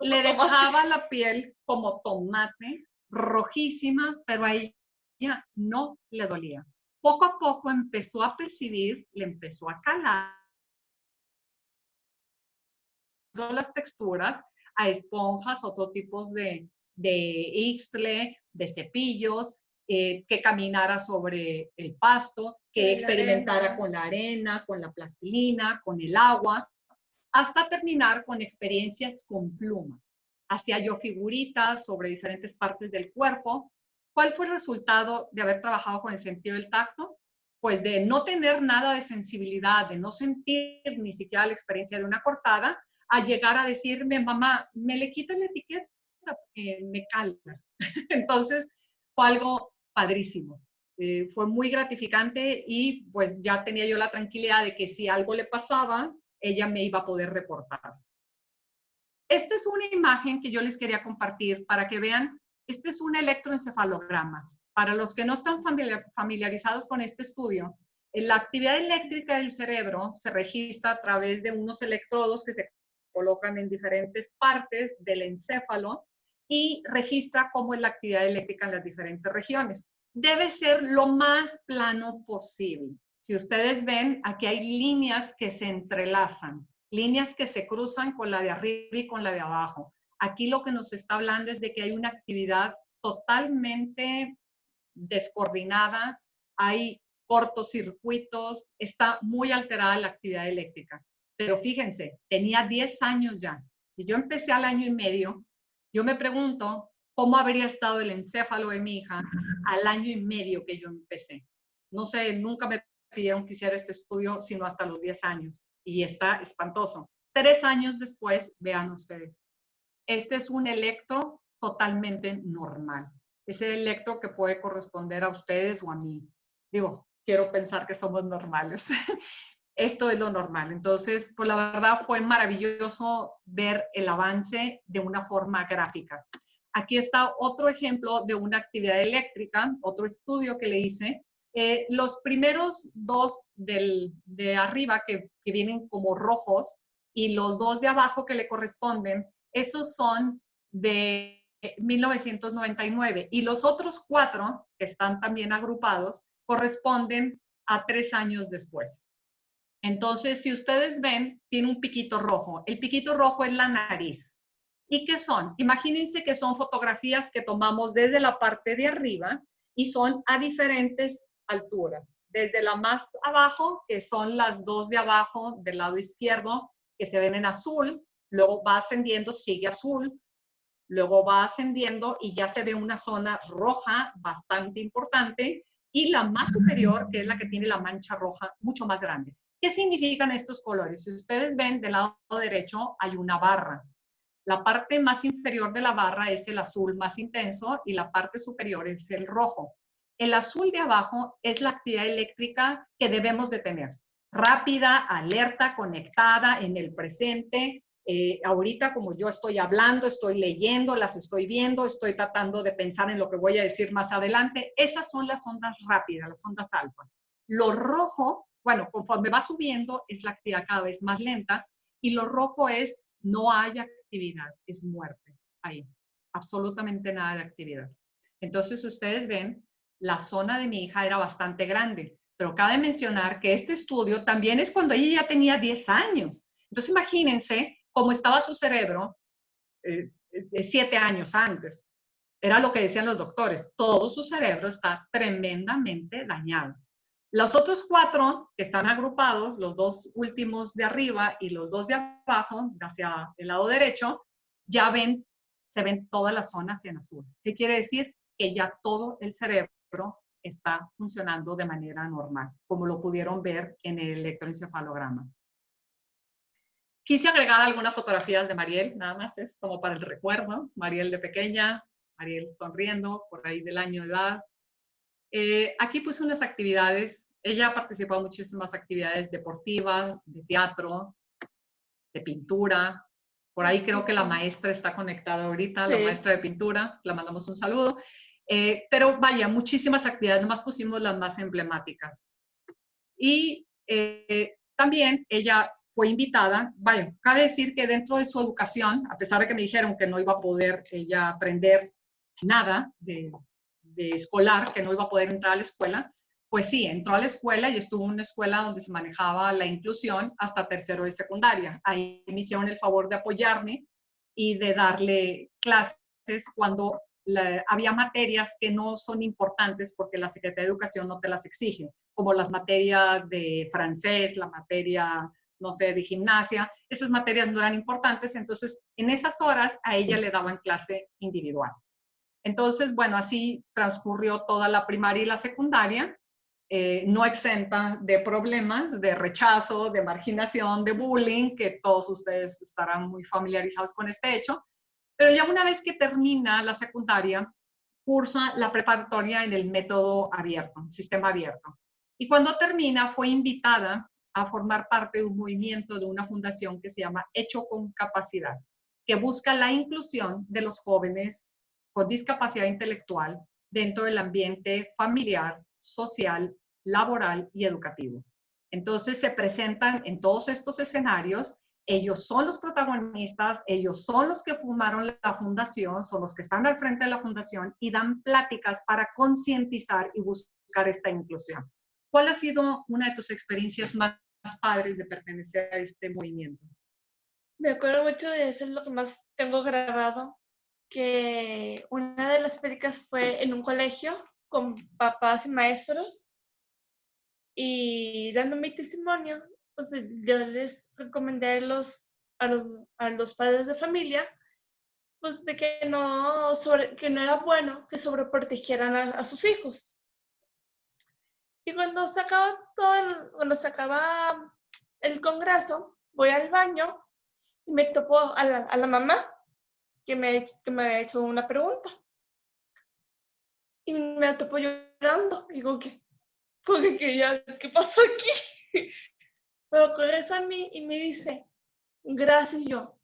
Le dejaba la piel como tomate, rojísima, pero a ella no le dolía. Poco a poco empezó a percibir, le empezó a calar las texturas a esponjas, otro tipos de ixtle, de cepillos, que caminara sobre el pasto, que experimentara con la arena, con la plastilina, con el agua, hasta terminar con experiencias con pluma. Hacía yo figuritas sobre diferentes partes del cuerpo. ¿Cuál fue el resultado de haber trabajado con el sentido del tacto? Pues de no tener nada de sensibilidad, de no sentir ni siquiera la experiencia de una cortada, a llegar a decirme, mamá, me le quitas la etiqueta porque me calma. Entonces, fue algo padrísimo. Fue muy gratificante y pues ya tenía yo la tranquilidad de que si algo le pasaba, ella me iba a poder reportar. Esta es una imagen que yo les quería compartir para que vean, este es un electroencefalograma. Para los que no están familiarizados con este estudio, la actividad eléctrica del cerebro se registra a través de unos electrodos que se colocan en diferentes partes del encéfalo y registra cómo es la actividad eléctrica en las diferentes regiones. Debe ser lo más plano posible. Si ustedes ven, aquí hay líneas que se entrelazan, líneas que se cruzan con la de arriba y con la de abajo. Aquí lo que nos está hablando es de que hay una actividad totalmente descoordinada, hay cortocircuitos, está muy alterada la actividad eléctrica. Pero fíjense, tenía 10 años ya. Si yo empecé al año y medio, yo me pregunto cómo habría estado el encéfalo de mi hija al año y medio que yo empecé. No sé, nunca me pidieron que hiciera este estudio, sino hasta los 10 años. Y está espantoso. 3 años después, vean ustedes, este es un electro totalmente normal. Es el electro que puede corresponder a ustedes o a mí. Digo, quiero pensar que somos normales. Esto es lo normal. Entonces, pues la verdad fue maravilloso ver el avance de una forma gráfica. Aquí está otro ejemplo de una actividad eléctrica, otro estudio que le hice. Los primeros dos de arriba que vienen como rojos y los dos de abajo que le corresponden, esos son de 1999 y los otros 4 que están también agrupados corresponden a 3 años después. Entonces, si ustedes ven, tiene un piquito rojo. El piquito rojo es la nariz. ¿Y qué son? Imagínense que son fotografías que tomamos desde la parte de arriba y son a diferentes alturas. Desde la más abajo, que son las dos de abajo del lado izquierdo, que se ven en azul, luego va ascendiendo, sigue azul, luego va ascendiendo y ya se ve una zona roja bastante importante y la más superior, que es la que tiene la mancha roja mucho más grande. ¿Qué significan estos colores? Si ustedes ven, del lado derecho hay una barra. La parte más inferior de la barra es el azul más intenso y la parte superior es el rojo. El azul de abajo es la actividad eléctrica que debemos de tener. Rápida, alerta, conectada, en el presente. Ahorita, como yo estoy hablando, estoy leyendo, las estoy viendo, estoy tratando de pensar en lo que voy a decir más adelante. Esas son las ondas rápidas, las ondas alfa. Lo rojo, bueno, conforme va subiendo, es la actividad cada vez más lenta y lo rojo es no hay actividad, es muerte ahí. Absolutamente nada de actividad. Entonces, ustedes ven, la zona de mi hija era bastante grande, pero cabe mencionar que este estudio también es cuando ella ya tenía 10 años. Entonces, imagínense cómo estaba su cerebro 7 años antes. Era lo que decían los doctores, todo su cerebro está tremendamente dañado. Los otros 4 que están agrupados, los 2 últimos de arriba y los 2 de abajo, hacia el lado derecho, ya se ven todas las zonas en azul. ¿Qué quiere decir? Que ya todo el cerebro está funcionando de manera normal, como lo pudieron ver en el electroencefalograma. Quise agregar algunas fotografías de Mariel, nada más es como para el recuerdo. Mariel de pequeña, Mariel sonriendo, por ahí del año de edad. Aquí puse unas actividades. Ella ha participado en muchísimas actividades deportivas, de teatro, de pintura. Por ahí creo que la maestra está conectada ahorita, sí. La maestra de pintura, la mandamos un saludo. Pero vaya, muchísimas actividades, nomás pusimos las más emblemáticas. Y también ella fue invitada, vaya, cabe decir que dentro de su educación, a pesar de que me dijeron que no iba a poder ella aprender nada de escolar, que no iba a poder entrar a la escuela, pues sí, entró a la escuela y estuvo en una escuela donde se manejaba la inclusión hasta tercero de secundaria. Ahí me hicieron el favor de apoyarme y de darle clases cuando había materias que no son importantes porque la Secretaría de Educación no te las exige, como las materias de francés, la materia, no sé, de gimnasia. Esas materias no eran importantes, entonces en esas horas a ella le daban clase individual. Entonces, bueno, así transcurrió toda la primaria y la secundaria, no exenta de problemas, de rechazo, de marginación, de bullying, que todos ustedes estarán muy familiarizados con este hecho. Pero ya una vez que termina la secundaria, cursa la preparatoria en el método abierto, sistema abierto. Y cuando termina, fue invitada a formar parte de un movimiento de una fundación que se llama Hecho con Capacidad, que busca la inclusión de los jóvenes con discapacidad intelectual dentro del ambiente familiar, social, laboral y educativo. Entonces se presentan en todos estos escenarios, ellos son los protagonistas, ellos son los que formaron la fundación, son los que están al frente de la fundación y dan pláticas para concientizar y buscar esta inclusión. ¿Cuál ha sido una de tus experiencias más padres de pertenecer a este movimiento? Me acuerdo mucho de eso, es lo que más tengo grabado, que una de las pláticas fue en un colegio con papás y maestros y dando mi testimonio, pues yo les recomendé a los padres de familia pues de que no era bueno que sobreprotegieran a sus hijos. Y cuando se acaba el congreso, voy al baño y me topo a la mamá que me había hecho una pregunta. Y me topo llorando. Y digo, ¿qué pasó aquí? Pero regresa a mí y me dice, gracias. Yo,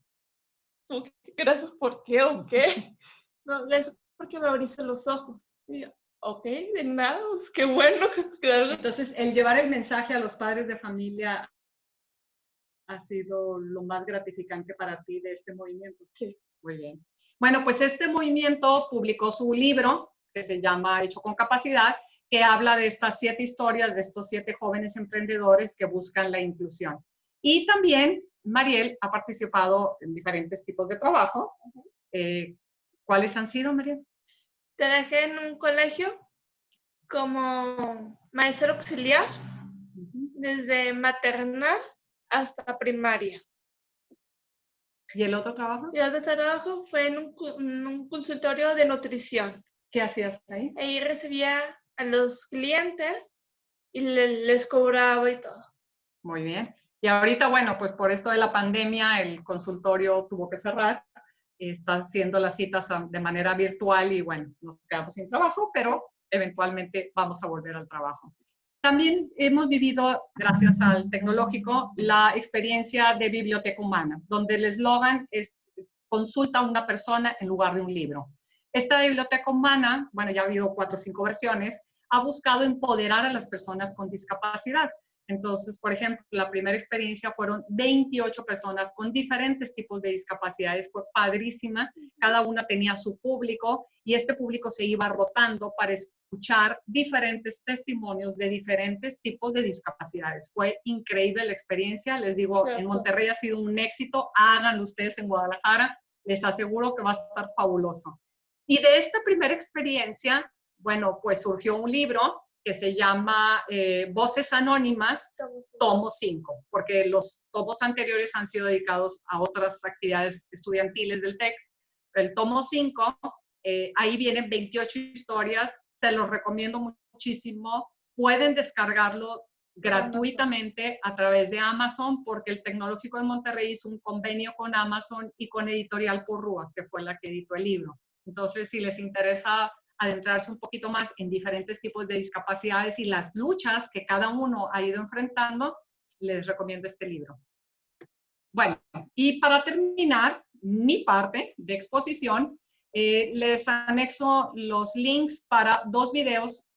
gracias por qué o qué. No, gracias porque me abriste los ojos. Y yo, ok, de nada, pues, qué bueno. Entonces, el llevar el mensaje a los padres de familia ha sido lo más gratificante para ti de este movimiento. Sí. Muy bien. Bueno, pues este movimiento publicó su libro, que se llama Hecho con Capacidad, que habla de estas 7 historias, de estos 7 jóvenes emprendedores que buscan la inclusión. Y también Mariel ha participado en diferentes tipos de trabajo. ¿Cuáles han sido, Mariel? Trabajé en un colegio como maestra auxiliar, desde maternal hasta primaria. ¿Y el otro trabajo? Y el otro trabajo fue en un consultorio de nutrición. ¿Qué hacías ahí? Ahí recibía a los clientes y les cobraba y todo. Muy bien. Y ahorita, bueno, pues por esto de la pandemia, el consultorio tuvo que cerrar. Está haciendo las citas de manera virtual y, bueno, nos quedamos sin trabajo, pero eventualmente vamos a volver al trabajo. También hemos vivido, gracias al tecnológico, la experiencia de biblioteca humana, donde el eslogan es consulta a una persona en lugar de un libro. Esta biblioteca humana, bueno, ya ha habido 4 o 5 versiones, ha buscado empoderar a las personas con discapacidad. Entonces, por ejemplo, la primera experiencia fueron 28 personas con diferentes tipos de discapacidades. Fue padrísima. Cada una tenía su público y este público se iba rotando para escuchar diferentes testimonios de diferentes tipos de discapacidades. Fue increíble la experiencia. Les digo, en Monterrey ha sido un éxito. Háganlo ustedes en Guadalajara. Les aseguro que va a estar fabuloso. Y de esta primera experiencia, bueno, pues surgió un libro que se llama Voces Anónimas, tomo 5, porque los tomos anteriores han sido dedicados a otras actividades estudiantiles del TEC. El tomo 5, ahí vienen 28 historias, se los recomiendo muchísimo. Pueden descargarlo gratuitamente a través de Amazon, porque el Tecnológico de Monterrey hizo un convenio con Amazon y con Editorial Porrúa, que fue la que editó el libro. Entonces, si les interesa adentrarse un poquito más en diferentes tipos de discapacidades y las luchas que cada uno ha ido enfrentando, les recomiendo este libro. Bueno, y para terminar mi parte de exposición, les anexo los links para 2 videos,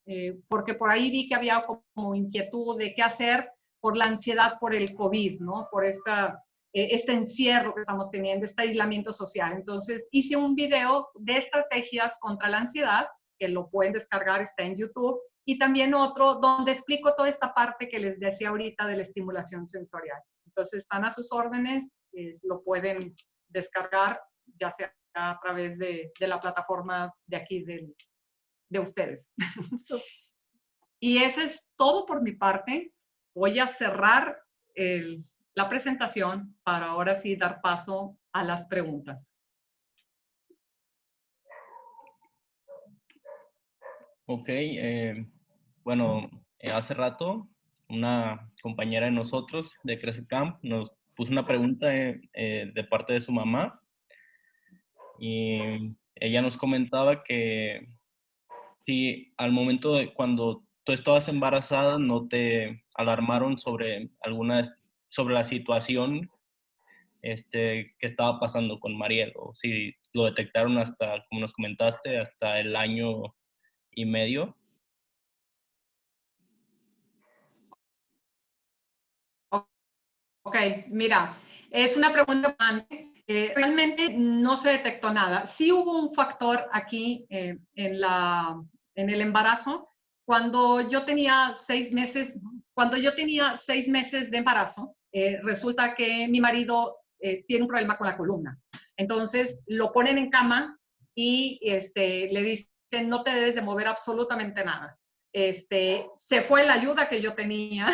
porque por ahí vi que había como inquietud de qué hacer por la ansiedad por el COVID, ¿no? Por este encierro que estamos teniendo, este aislamiento social. Entonces, hice un video de estrategias contra la ansiedad, que lo pueden descargar, está en YouTube, y también otro donde explico toda esta parte que les decía ahorita de la estimulación sensorial. Entonces, están a sus órdenes, lo pueden descargar, ya sea a través de la plataforma de aquí de ustedes. Y eso es todo por mi parte. Voy a cerrar la presentación para ahora sí dar paso a las preguntas. Ok, bueno, hace rato una compañera de nosotros de Crece Camp nos puso una pregunta de parte de su mamá y ella nos comentaba que si al momento de cuando tú estabas embarazada no te alarmaron sobre la situación que estaba pasando con Mariel, o si lo detectaron hasta, como nos comentaste, hasta el año y medio. Ok, mira, es una pregunta importante. Realmente no se detectó nada. Sí hubo un factor aquí en el embarazo. Cuando yo tenía 6 meses, de embarazo, resulta que mi marido tiene un problema con la columna. Entonces lo ponen en cama y le dicen no te debes de mover absolutamente nada. Se fue la ayuda que yo tenía,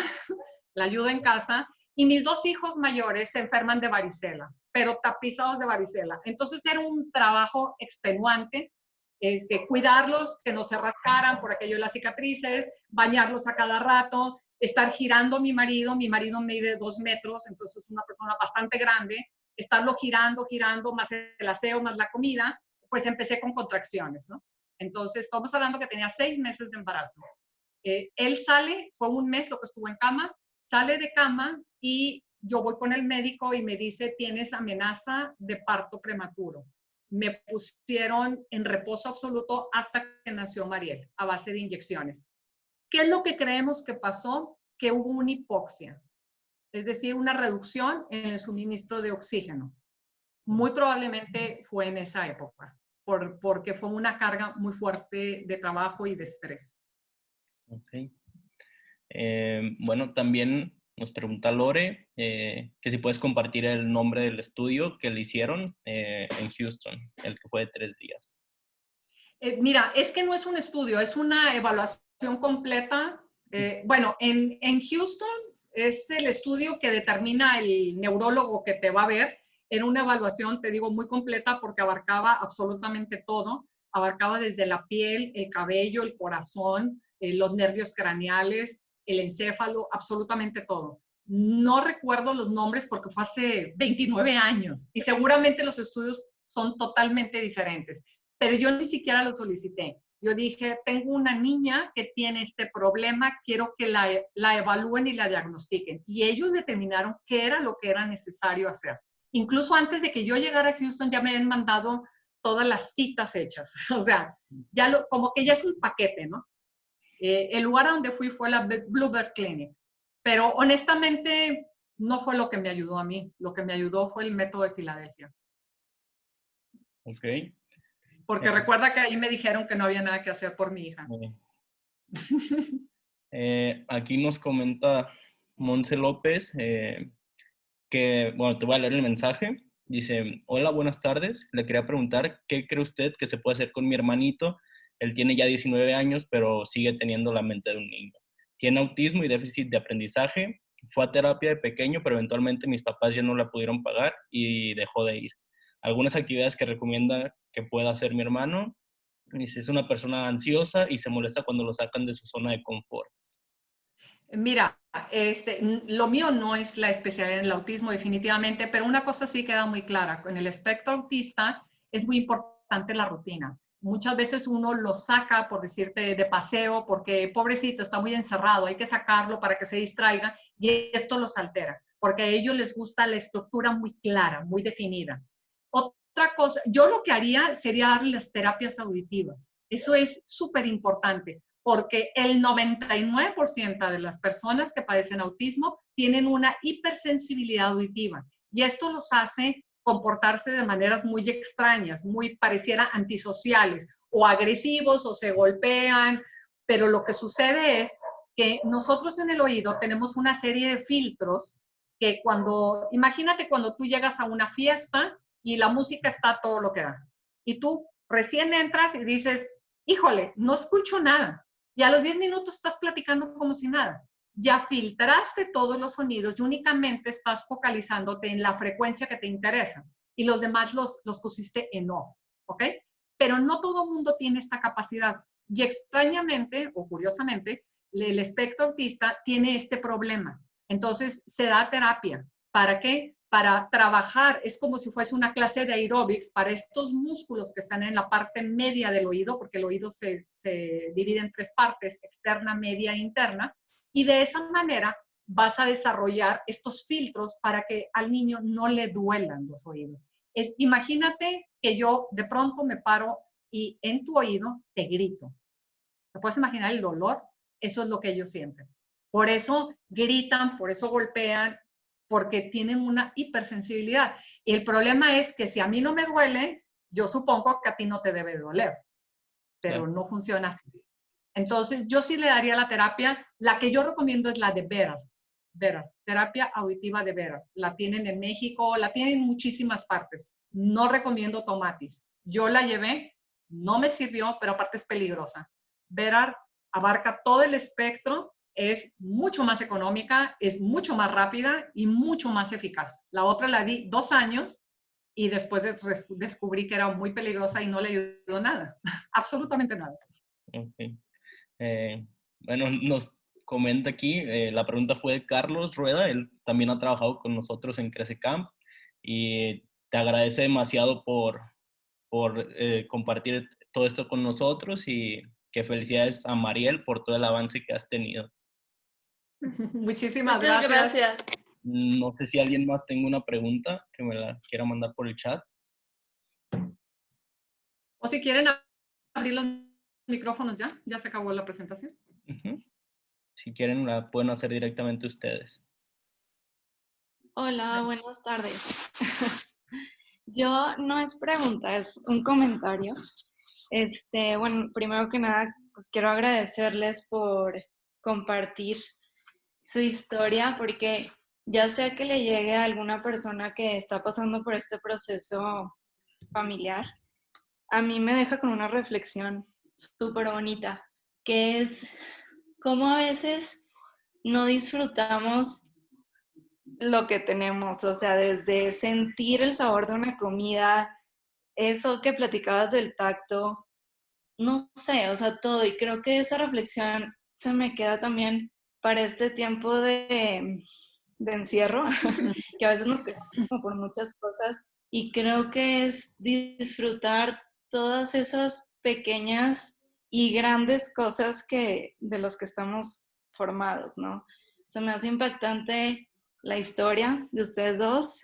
la ayuda en casa, y mis 2 hijos mayores se enferman de varicela, pero tapizados de varicela. Entonces era un trabajo extenuante, cuidarlos, que no se rascaran por aquello de las cicatrices, bañarlos a cada rato, estar girando a mi marido mide 2 metros, entonces es una persona bastante grande, estarlo girando, más el aseo, más la comida, pues empecé con contracciones, ¿no? Entonces, estamos hablando que tenía 6 meses de embarazo. Él sale, fue 1 mes lo que estuvo en cama, sale de cama y yo voy con el médico y me dice, tienes amenaza de parto prematuro. Me pusieron en reposo absoluto hasta que nació Mariel, a base de inyecciones. ¿Qué es lo que creemos que pasó? Que hubo una hipoxia, es decir, una reducción en el suministro de oxígeno. Muy probablemente fue en esa época, porque fue una carga muy fuerte de trabajo y de estrés. Ok. Bueno, también nos pregunta Lore que si puedes compartir el nombre del estudio que le hicieron en Houston, el que fue de 3 días. Mira, es que no es un estudio, es una evaluación completa. Bueno, en Houston es el estudio que determina el neurólogo que te va a ver. Era una evaluación, te digo, muy completa porque abarcaba absolutamente todo. Abarcaba desde la piel, el cabello, el corazón, los nervios craneales, el encéfalo, absolutamente todo. No recuerdo los nombres porque fue hace 29 años y seguramente los estudios son totalmente diferentes, pero yo ni siquiera lo solicité. Yo dije, tengo una niña que tiene este problema, quiero que la evalúen y la diagnostiquen. Y ellos determinaron qué era lo que era necesario hacer. Incluso antes de que yo llegara a Houston ya me habían mandado todas las citas hechas. O sea, como que ya es un paquete, ¿no? El lugar a donde fui fue la Bluebird Clinic. Pero honestamente no fue lo que me ayudó a mí. Lo que me ayudó fue el método de Filadelfia. Ok. Porque recuerda que ahí me dijeron que no había nada que hacer por mi hija. Aquí nos comenta Monse López que, bueno, te voy a leer el mensaje. Dice, hola, buenas tardes. Le quería preguntar, ¿qué cree usted que se puede hacer con mi hermanito Él tiene ya 19 años, pero sigue teniendo la mente de un niño. Tiene autismo y déficit de aprendizaje. Fue a terapia de pequeño, pero eventualmente mis papás ya no la pudieron pagar y dejó de ir. Algunas actividades que recomienda que pueda hacer mi hermano: dice, es una persona ansiosa y se molesta cuando lo sacan de su zona de confort. Mira, lo mío no es la especialidad en el autismo definitivamente, pero una cosa sí queda muy clara. Con el espectro autista es muy importante la rutina. Muchas veces uno lo saca, por decirte, de paseo, porque pobrecito está muy encerrado, hay que sacarlo para que se distraiga y esto los altera, porque a ellos les gusta la estructura muy clara, muy definida. Otra cosa, yo lo que haría sería darles terapias auditivas. Eso es súper importante porque el 99% de las personas que padecen autismo tienen una hipersensibilidad auditiva y esto los hace comportarse de maneras muy extrañas, muy pareciera antisociales o agresivos o se golpean, pero lo que sucede es que nosotros en el oído tenemos una serie de filtros que imagínate cuando tú llegas a una fiesta y la música está a todo lo que da y tú recién entras y dices, híjole, no escucho nada. Y a los 10 minutos estás platicando como si nada. Ya filtraste todos los sonidos y únicamente estás focalizándote en la frecuencia que te interesa. Y los demás los pusiste en off, ¿ok? Pero no todo el mundo tiene esta capacidad. Y extrañamente o curiosamente, el espectro autista tiene este problema. Entonces se da terapia. ¿Para qué? Para trabajar, es como si fuese una clase de aeróbics para estos músculos que están en la parte media del oído, porque el oído se divide en 3 partes, externa, media e interna, y de esa manera vas a desarrollar estos filtros para que al niño no le duelan los oídos. Imagínate que yo de pronto me paro y en tu oído te grito. ¿Te puedes imaginar el dolor? Eso es lo que ellos sienten. Por eso gritan, por eso golpean, porque tienen una hipersensibilidad. Y el problema es que si a mí no me duele, yo supongo que a ti no te debe doler, pero no funciona así. Entonces, yo sí le daría la terapia. La que yo recomiendo es la de Vera, terapia auditiva de Vera. La tienen en México, la tienen en muchísimas partes. No recomiendo Tomatis. Yo la llevé, no me sirvió, pero aparte es peligrosa. Vera abarca todo el espectro, es mucho más económica, es mucho más rápida y mucho más eficaz. La otra la di 2 años y después descubrí que era muy peligrosa y no le ayudó nada, absolutamente nada. Okay. Bueno, nos comenta aquí, la pregunta fue de Carlos Rueda, él también ha trabajado con nosotros en Crece Camp y te agradece demasiado por compartir todo esto con nosotros y que felicidades a Mariel por todo el avance que has tenido. Muchísimas Muchas gracias. No sé si alguien más tenga una pregunta que me la quiera mandar por el chat. O si quieren abrir los micrófonos ya se acabó la presentación. Uh-huh. Si quieren, la pueden hacer directamente ustedes. Hola, buenas tardes. Yo no es pregunta, es un comentario. Bueno, primero que nada, pues quiero agradecerles por compartir su historia, porque ya sea que le llegue a alguna persona que está pasando por este proceso familiar, a mí me deja con una reflexión súper bonita, que es cómo a veces no disfrutamos lo que tenemos, o sea, desde sentir el sabor de una comida, eso que platicabas del tacto, no sé, o sea, todo. Y creo que esa reflexión se me queda también para este tiempo de encierro, que a veces nos quejamos por muchas cosas, y creo que es disfrutar todas esas pequeñas y grandes cosas de las que estamos formados, ¿no? Se me hace impactante la historia de ustedes dos,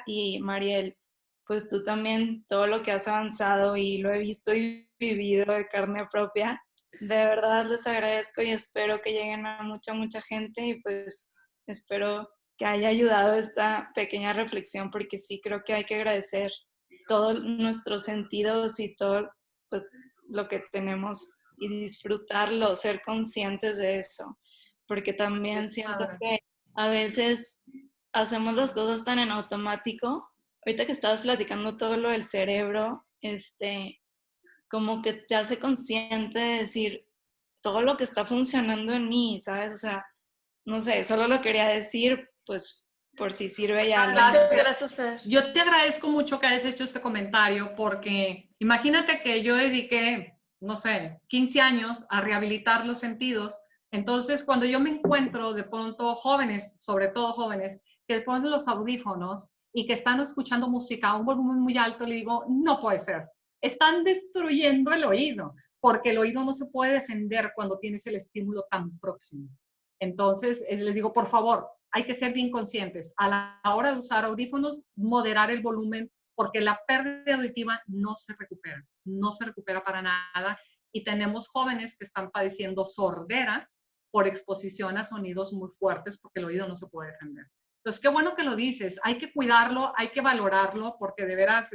y Mariel, pues tú también, todo lo que has avanzado y lo he visto y vivido de carne propia. De verdad les agradezco y espero que lleguen a mucha gente y pues espero que haya ayudado esta pequeña reflexión, porque sí creo que hay que agradecer todos nuestros sentidos y todo pues lo que tenemos y disfrutarlo, ser conscientes de eso, porque también siento que a veces hacemos las cosas tan en automático. Ahorita que estabas platicando todo lo del cerebro, como que te hace consciente de decir todo lo que está funcionando en mí, ¿sabes? O sea, no sé, solo lo quería decir, pues, por si sirve ya. Muchas gracias, Fer. Yo te agradezco mucho que hayas hecho este comentario porque imagínate que yo dediqué, no sé, 15 años a rehabilitar los sentidos. Entonces, cuando yo me encuentro de pronto jóvenes, sobre todo jóvenes, que ponen los audífonos y que están escuchando música a un volumen muy alto, le digo, no puede ser. Están destruyendo el oído, porque el oído no se puede defender cuando tienes el estímulo tan próximo. Entonces, les digo, por favor, hay que ser bien conscientes. A la hora de usar audífonos, moderar el volumen, porque la pérdida auditiva no se recupera para nada. Y tenemos jóvenes que están padeciendo sordera por exposición a sonidos muy fuertes, porque el oído no se puede defender. Entonces, qué bueno que lo dices. Hay que cuidarlo, hay que valorarlo, porque de veras,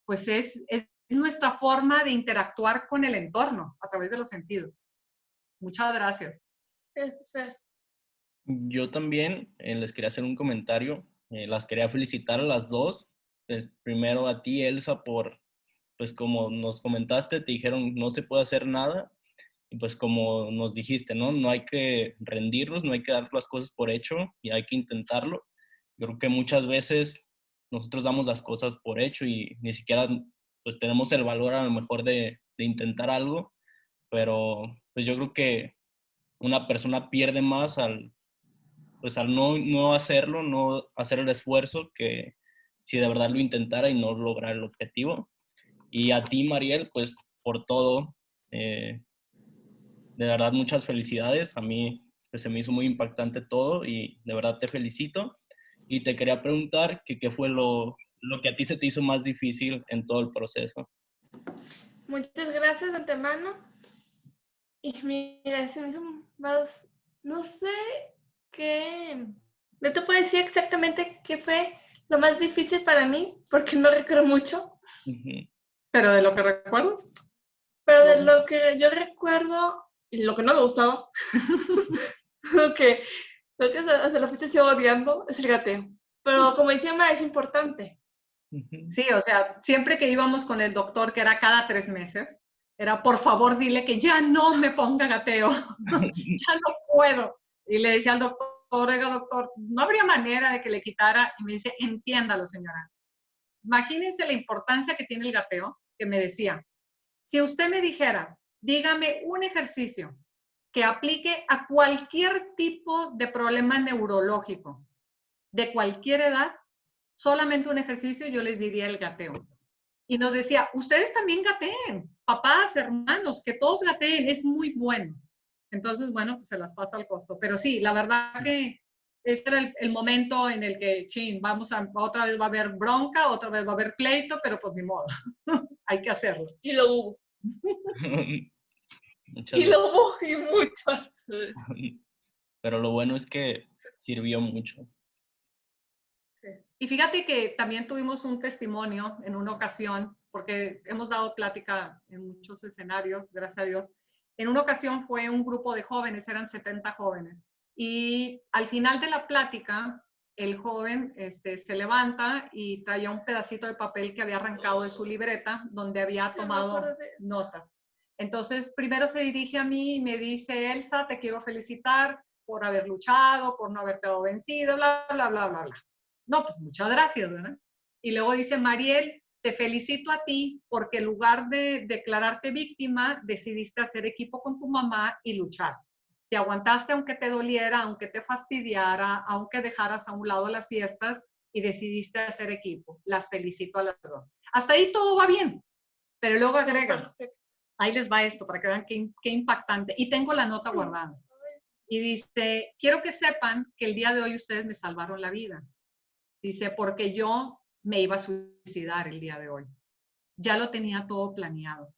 pues es nuestra forma de interactuar con el entorno a través de los sentidos. Muchas gracias. Gracias, Fer. Yo también les quería hacer un comentario. Las quería felicitar a las dos. Primero a ti, Elsa, por, pues como nos comentaste, te dijeron no se puede hacer nada. Y pues como nos dijiste, ¿no? No hay que rendirnos, no hay que dar las cosas por hecho y hay que intentarlo. Yo creo que muchas veces nosotros damos las cosas por hecho y ni siquiera pues tenemos el valor a lo mejor de intentar algo, pero pues yo creo que una persona pierde más al no hacerlo, no hacer el esfuerzo, que si de verdad lo intentara y no lograr el objetivo. Y a ti, Mariel, pues por todo, de verdad muchas felicidades. A mí pues, se me hizo muy impactante todo y de verdad te felicito. Y te quería preguntar que qué fue lo que a ti se te hizo más difícil en todo el proceso. Muchas gracias de antemano. Y mira, se me hizo más, no sé qué, no te puedo decir exactamente qué fue lo más difícil para mí, porque no recuerdo mucho. Uh-huh. ¿Pero de lo que recuerdas? Pero de lo que yo recuerdo, y lo que no me gustaba, lo que hasta la fecha sigo odiando, es el gateo. Pero como decía Ma, es importante. Uh-huh. Sí, o sea, siempre que íbamos con el doctor, que era cada 3 meses, era por favor dile que ya no me ponga gateo, ya no puedo. Y le decía al doctor, oiga doctor, no habría manera de que le quitara, y me dice, entiéndalo señora. Imagínense la importancia que tiene el gateo, que me decía, si usted me dijera, dígame un ejercicio que aplique a cualquier tipo de problema neurológico, de cualquier edad, solamente un ejercicio, yo les diría el gateo. Y nos decía, ustedes también gateen, papás, hermanos, que todos gateen, es muy bueno. Entonces, bueno, pues se las pasa al costo. Pero sí, la verdad que este era el momento en el que, chin, otra vez va a haber bronca, otra vez va a haber pleito, pero pues ni modo, hay que hacerlo. Y lo hubo. Muchas y lo hubo y muchas. Pero lo bueno es que sirvió mucho. Y fíjate que también tuvimos un testimonio en una ocasión, porque hemos dado plática en muchos escenarios, gracias a Dios. En una ocasión fue un grupo de jóvenes, eran 70 jóvenes. Y al final de la plática, el joven se levanta y traía un pedacito de papel que había arrancado de su libreta, donde había tomado notas. Entonces, primero se dirige a mí y me dice, Elsa, te quiero felicitar por haber luchado, por no haberte dado vencido, bla, bla, bla, bla, bla. No, pues muchas gracias, ¿verdad? Y luego dice, Mariel, te felicito a ti porque en lugar de declararte víctima, decidiste hacer equipo con tu mamá y luchar. Te aguantaste aunque te doliera, aunque te fastidiara, aunque dejaras a un lado las fiestas y decidiste hacer equipo. Las felicito a las dos. Hasta ahí todo va bien, pero luego agrega, ahí les va esto para que vean qué impactante. Y tengo la nota guardada. Y dice, quiero que sepan que el día de hoy ustedes me salvaron la vida. Dice, porque yo me iba a suicidar el día de hoy. Ya lo tenía todo planeado.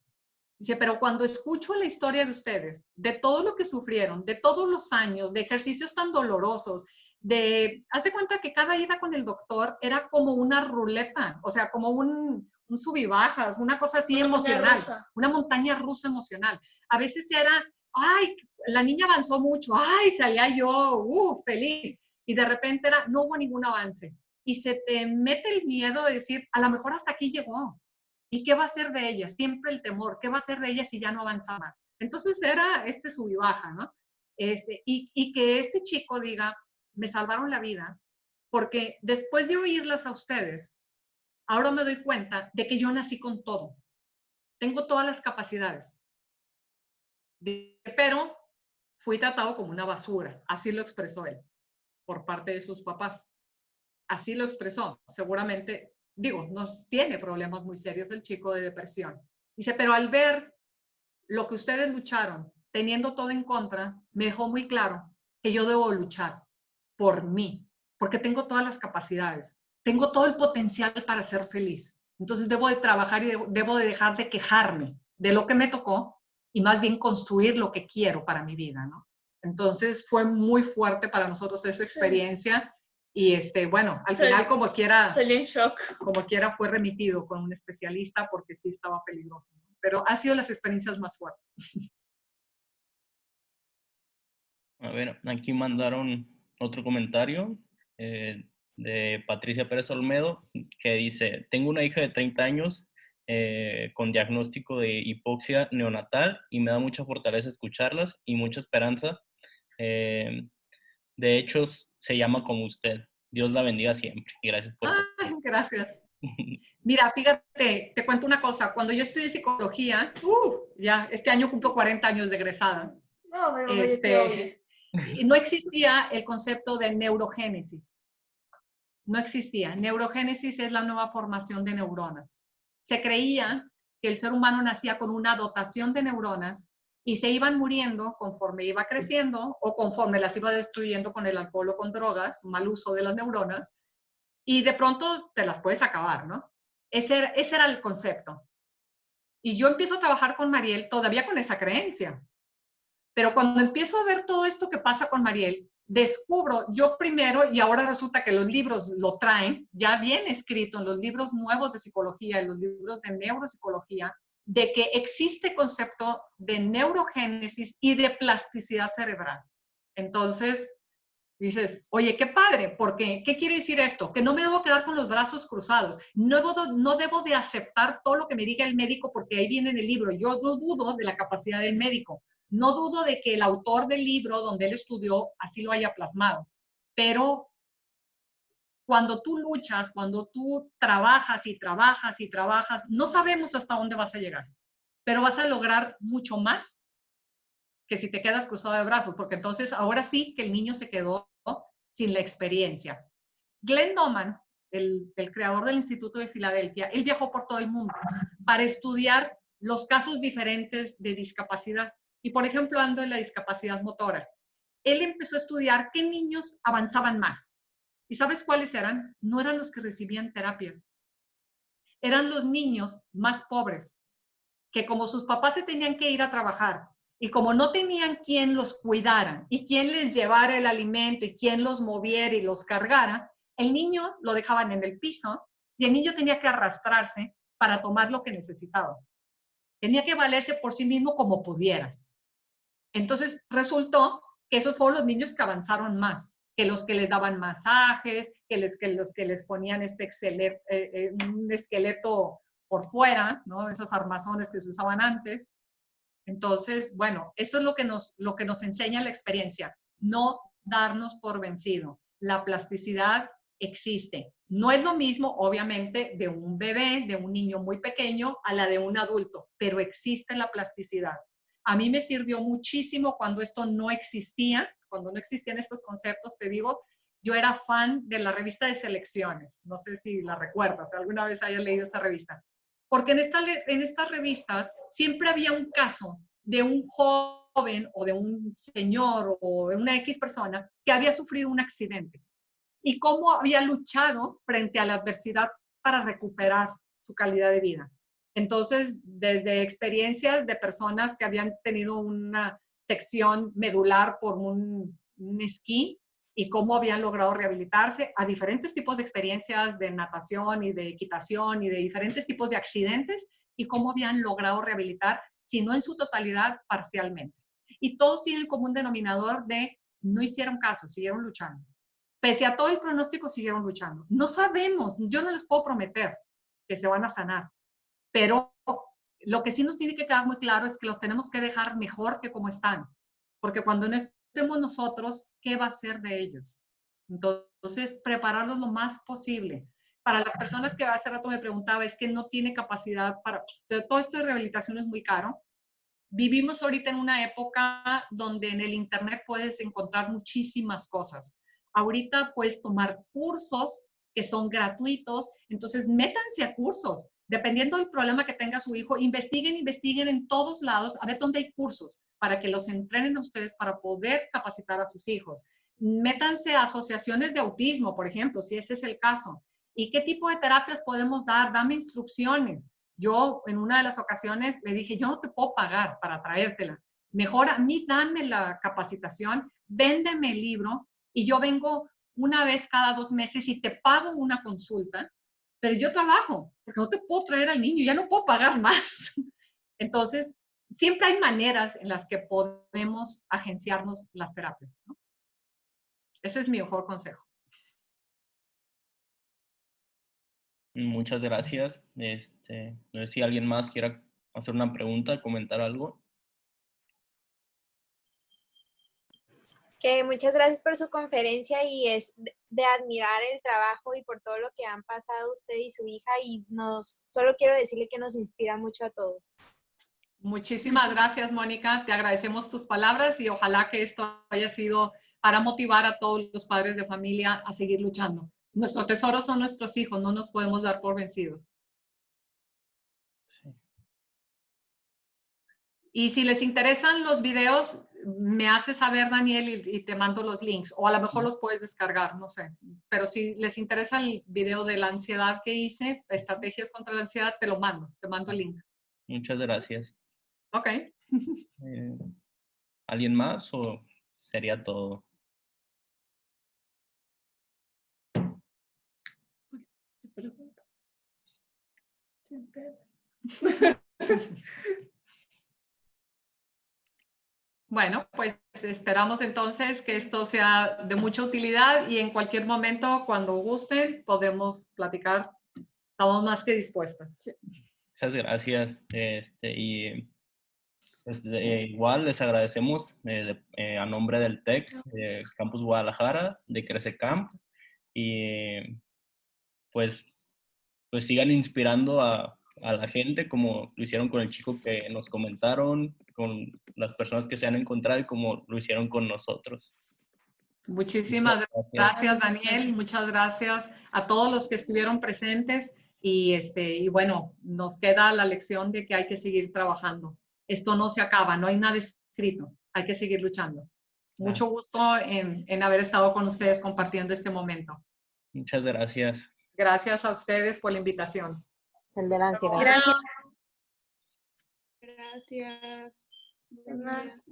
Dice, pero cuando escucho la historia de ustedes, de todo lo que sufrieron, de todos los años, de ejercicios tan dolorosos, haz de cuenta que cada ida con el doctor era como una ruleta, o sea, como un sub y bajas, una cosa así emocional, una montaña rusa emocional. A veces era, ay, la niña avanzó mucho, ay, salía yo, feliz. Y de repente era, no hubo ningún avance. Y se te mete el miedo de decir, a lo mejor hasta aquí llegó. ¿Y qué va a hacer de ella? Siempre el temor, ¿qué va a hacer de ella si ya no avanza más? Entonces era sub y baja, ¿no? Y que este chico diga, me salvaron la vida, porque después de oírlas a ustedes, ahora me doy cuenta de que yo nací con todo. Tengo todas las capacidades. Pero fui tratado como una basura. Así lo expresó él, por parte de sus papás. Así lo expresó. Seguramente, digo, no tiene problemas muy serios el chico de depresión. Dice, pero al ver lo que ustedes lucharon, teniendo todo en contra, me dejó muy claro que yo debo luchar por mí, porque tengo todas las capacidades, tengo todo el potencial para ser feliz. Entonces debo de trabajar y debo de dejar de quejarme de lo que me tocó y más bien construir lo que quiero para mi vida, ¿no? Entonces fue muy fuerte para nosotros esa experiencia. Y bueno, al final como quiera fue remitido con un especialista porque sí estaba peligroso, ¿no? Pero han sido las experiencias más fuertes. A ver, aquí mandaron otro comentario de Patricia Pérez Olmedo que dice, tengo una hija de 30 años con diagnóstico de hipoxia neonatal y me da mucha fortaleza escucharlas y mucha esperanza. De hecho, se llama como usted. Dios la bendiga siempre. Gracias por... Gracias. Mira, fíjate, te cuento una cosa. Cuando yo estudié psicología, ya este año cumplo 40 años de egresada. No existía el concepto de neurogénesis. No existía. Neurogénesis es la nueva formación de neuronas. Se creía que el ser humano nacía con una dotación de neuronas y se iban muriendo conforme iba creciendo o conforme las iba destruyendo con el alcohol o con drogas, mal uso de las neuronas, y de pronto te las puedes acabar, ¿no? Ese era el concepto. Y yo empiezo a trabajar con Mariel todavía con esa creencia. Pero cuando empiezo a ver todo esto que pasa con Mariel, descubro yo primero, y ahora resulta que los libros lo traen, ya bien escrito en los libros nuevos de psicología, en los libros de neuropsicología, de que existe concepto de neurogénesis y de plasticidad cerebral. Entonces, dices, oye, qué padre, porque ¿qué quiere decir esto? Que no me debo quedar con los brazos cruzados, no debo de aceptar todo lo que me diga el médico porque ahí viene en el libro. Yo no dudo de la capacidad del médico, no dudo de que el autor del libro donde él estudió así lo haya plasmado, pero cuando tú luchas, cuando tú trabajas y trabajas y trabajas, no sabemos hasta dónde vas a llegar, pero vas a lograr mucho más que si te quedas cruzado de brazos, porque entonces ahora sí que el niño se quedó sin la experiencia. Glenn Doman, el creador del Instituto de Filadelfia, él viajó por todo el mundo para estudiar los casos diferentes de discapacidad. Y por ejemplo, ando en la discapacidad motora. Él empezó a estudiar qué niños avanzaban más. ¿Y sabes cuáles eran? No eran los que recibían terapias. Eran los niños más pobres, que como sus papás se tenían que ir a trabajar y como no tenían quien los cuidara y quien les llevara el alimento y quien los moviera y los cargara, el niño lo dejaban en el piso y el niño tenía que arrastrarse para tomar lo que necesitaba. Tenía que valerse por sí mismo como pudiera. Entonces resultó que esos fueron los niños que avanzaron más, que los que les daban masajes, que los que les ponían un esqueleto por fuera, ¿no? Esos armazones que se usaban antes. Entonces, bueno, esto es lo que nos enseña la experiencia, no darnos por vencido. La plasticidad existe. No es lo mismo, obviamente, de un bebé, de un niño muy pequeño, a la de un adulto, pero existe la plasticidad. A mí me sirvió muchísimo cuando esto no existía, cuando no existían estos conceptos, te digo, yo era fan de la revista de Selecciones, no sé si la recuerdas, alguna vez hayas leído esa revista, porque en estas revistas siempre había un caso de un joven o de un señor o de una X persona que había sufrido un accidente y cómo había luchado frente a la adversidad para recuperar su calidad de vida. Entonces, desde experiencias de personas que habían tenido una sección medular por un esquí y cómo habían logrado rehabilitarse, a diferentes tipos de experiencias de natación y de equitación y de diferentes tipos de accidentes y cómo habían logrado rehabilitar, si no en su totalidad, parcialmente. Y todos tienen el común denominador de no hicieron caso, siguieron luchando. Pese a todo el pronóstico, siguieron luchando. No sabemos, yo no les puedo prometer que se van a sanar, pero lo que sí nos tiene que quedar muy claro es que los tenemos que dejar mejor que como están, porque cuando no estemos nosotros, ¿qué va a ser de ellos? Entonces, prepararlos lo más posible. Para las personas que hace rato me preguntaba, es que no tiene capacidad para, todo esto de rehabilitación es muy caro. Vivimos ahorita en una época donde en el internet puedes encontrar muchísimas cosas. Ahorita puedes tomar cursos que son gratuitos, entonces métanse a cursos. Dependiendo del problema que tenga su hijo, investiguen en todos lados a ver dónde hay cursos para que los entrenen a ustedes para poder capacitar a sus hijos. Métanse a asociaciones de autismo, por ejemplo, si ese es el caso. ¿Y qué tipo de terapias podemos dar? Dame instrucciones. Yo en una de las ocasiones le dije, yo no te puedo pagar para traértela. Mejor a mí dame la capacitación, véndeme el libro y yo vengo una vez cada 2 meses y te pago una consulta, pero yo trabajo, porque no te puedo traer al niño, ya no puedo pagar más. Entonces, siempre hay maneras en las que podemos agenciarnos las terapias, ¿no? Ese es mi mejor consejo. Muchas gracias. No sé si alguien más quiera hacer una pregunta, comentar algo. Que muchas gracias por su conferencia y es de admirar el trabajo y por todo lo que han pasado usted y su hija y solo quiero decirle que nos inspira mucho a todos. Muchísimas gracias, Mónica. Te agradecemos tus palabras y ojalá que esto haya sido para motivar a todos los padres de familia a seguir luchando. Nuestro tesoro son nuestros hijos, no nos podemos dar por vencidos. Sí. Y si les interesan los videos, me haces saber, Daniel, y te mando los links. O a lo mejor los puedes descargar, no sé. Pero si les interesa el video de la ansiedad que hice, estrategias contra la ansiedad, te lo mando. Te mando el link. Muchas gracias. Ok. ¿Alguien más o sería todo? Bueno, pues esperamos entonces que esto sea de mucha utilidad y en cualquier momento, cuando gusten, podemos platicar. Estamos más que dispuestas. Muchas gracias. Y pues, igual les agradecemos a nombre del TEC, Campus Guadalajara, de CreceCamp, y pues sigan inspirando a la gente como lo hicieron con el chico que nos comentaron, con las personas que se han encontrado y como lo hicieron con nosotros. Muchísimas gracias, Daniel. Muchas gracias a todos los que estuvieron presentes y bueno, nos queda la lección de que hay que seguir trabajando. Esto no se acaba, no hay nada escrito, hay que seguir luchando. Mucho gusto en haber estado con ustedes compartiendo este momento. Muchas gracias. Gracias a ustedes por la invitación. El de la ansiedad. Gracias. Gracias. Buen día.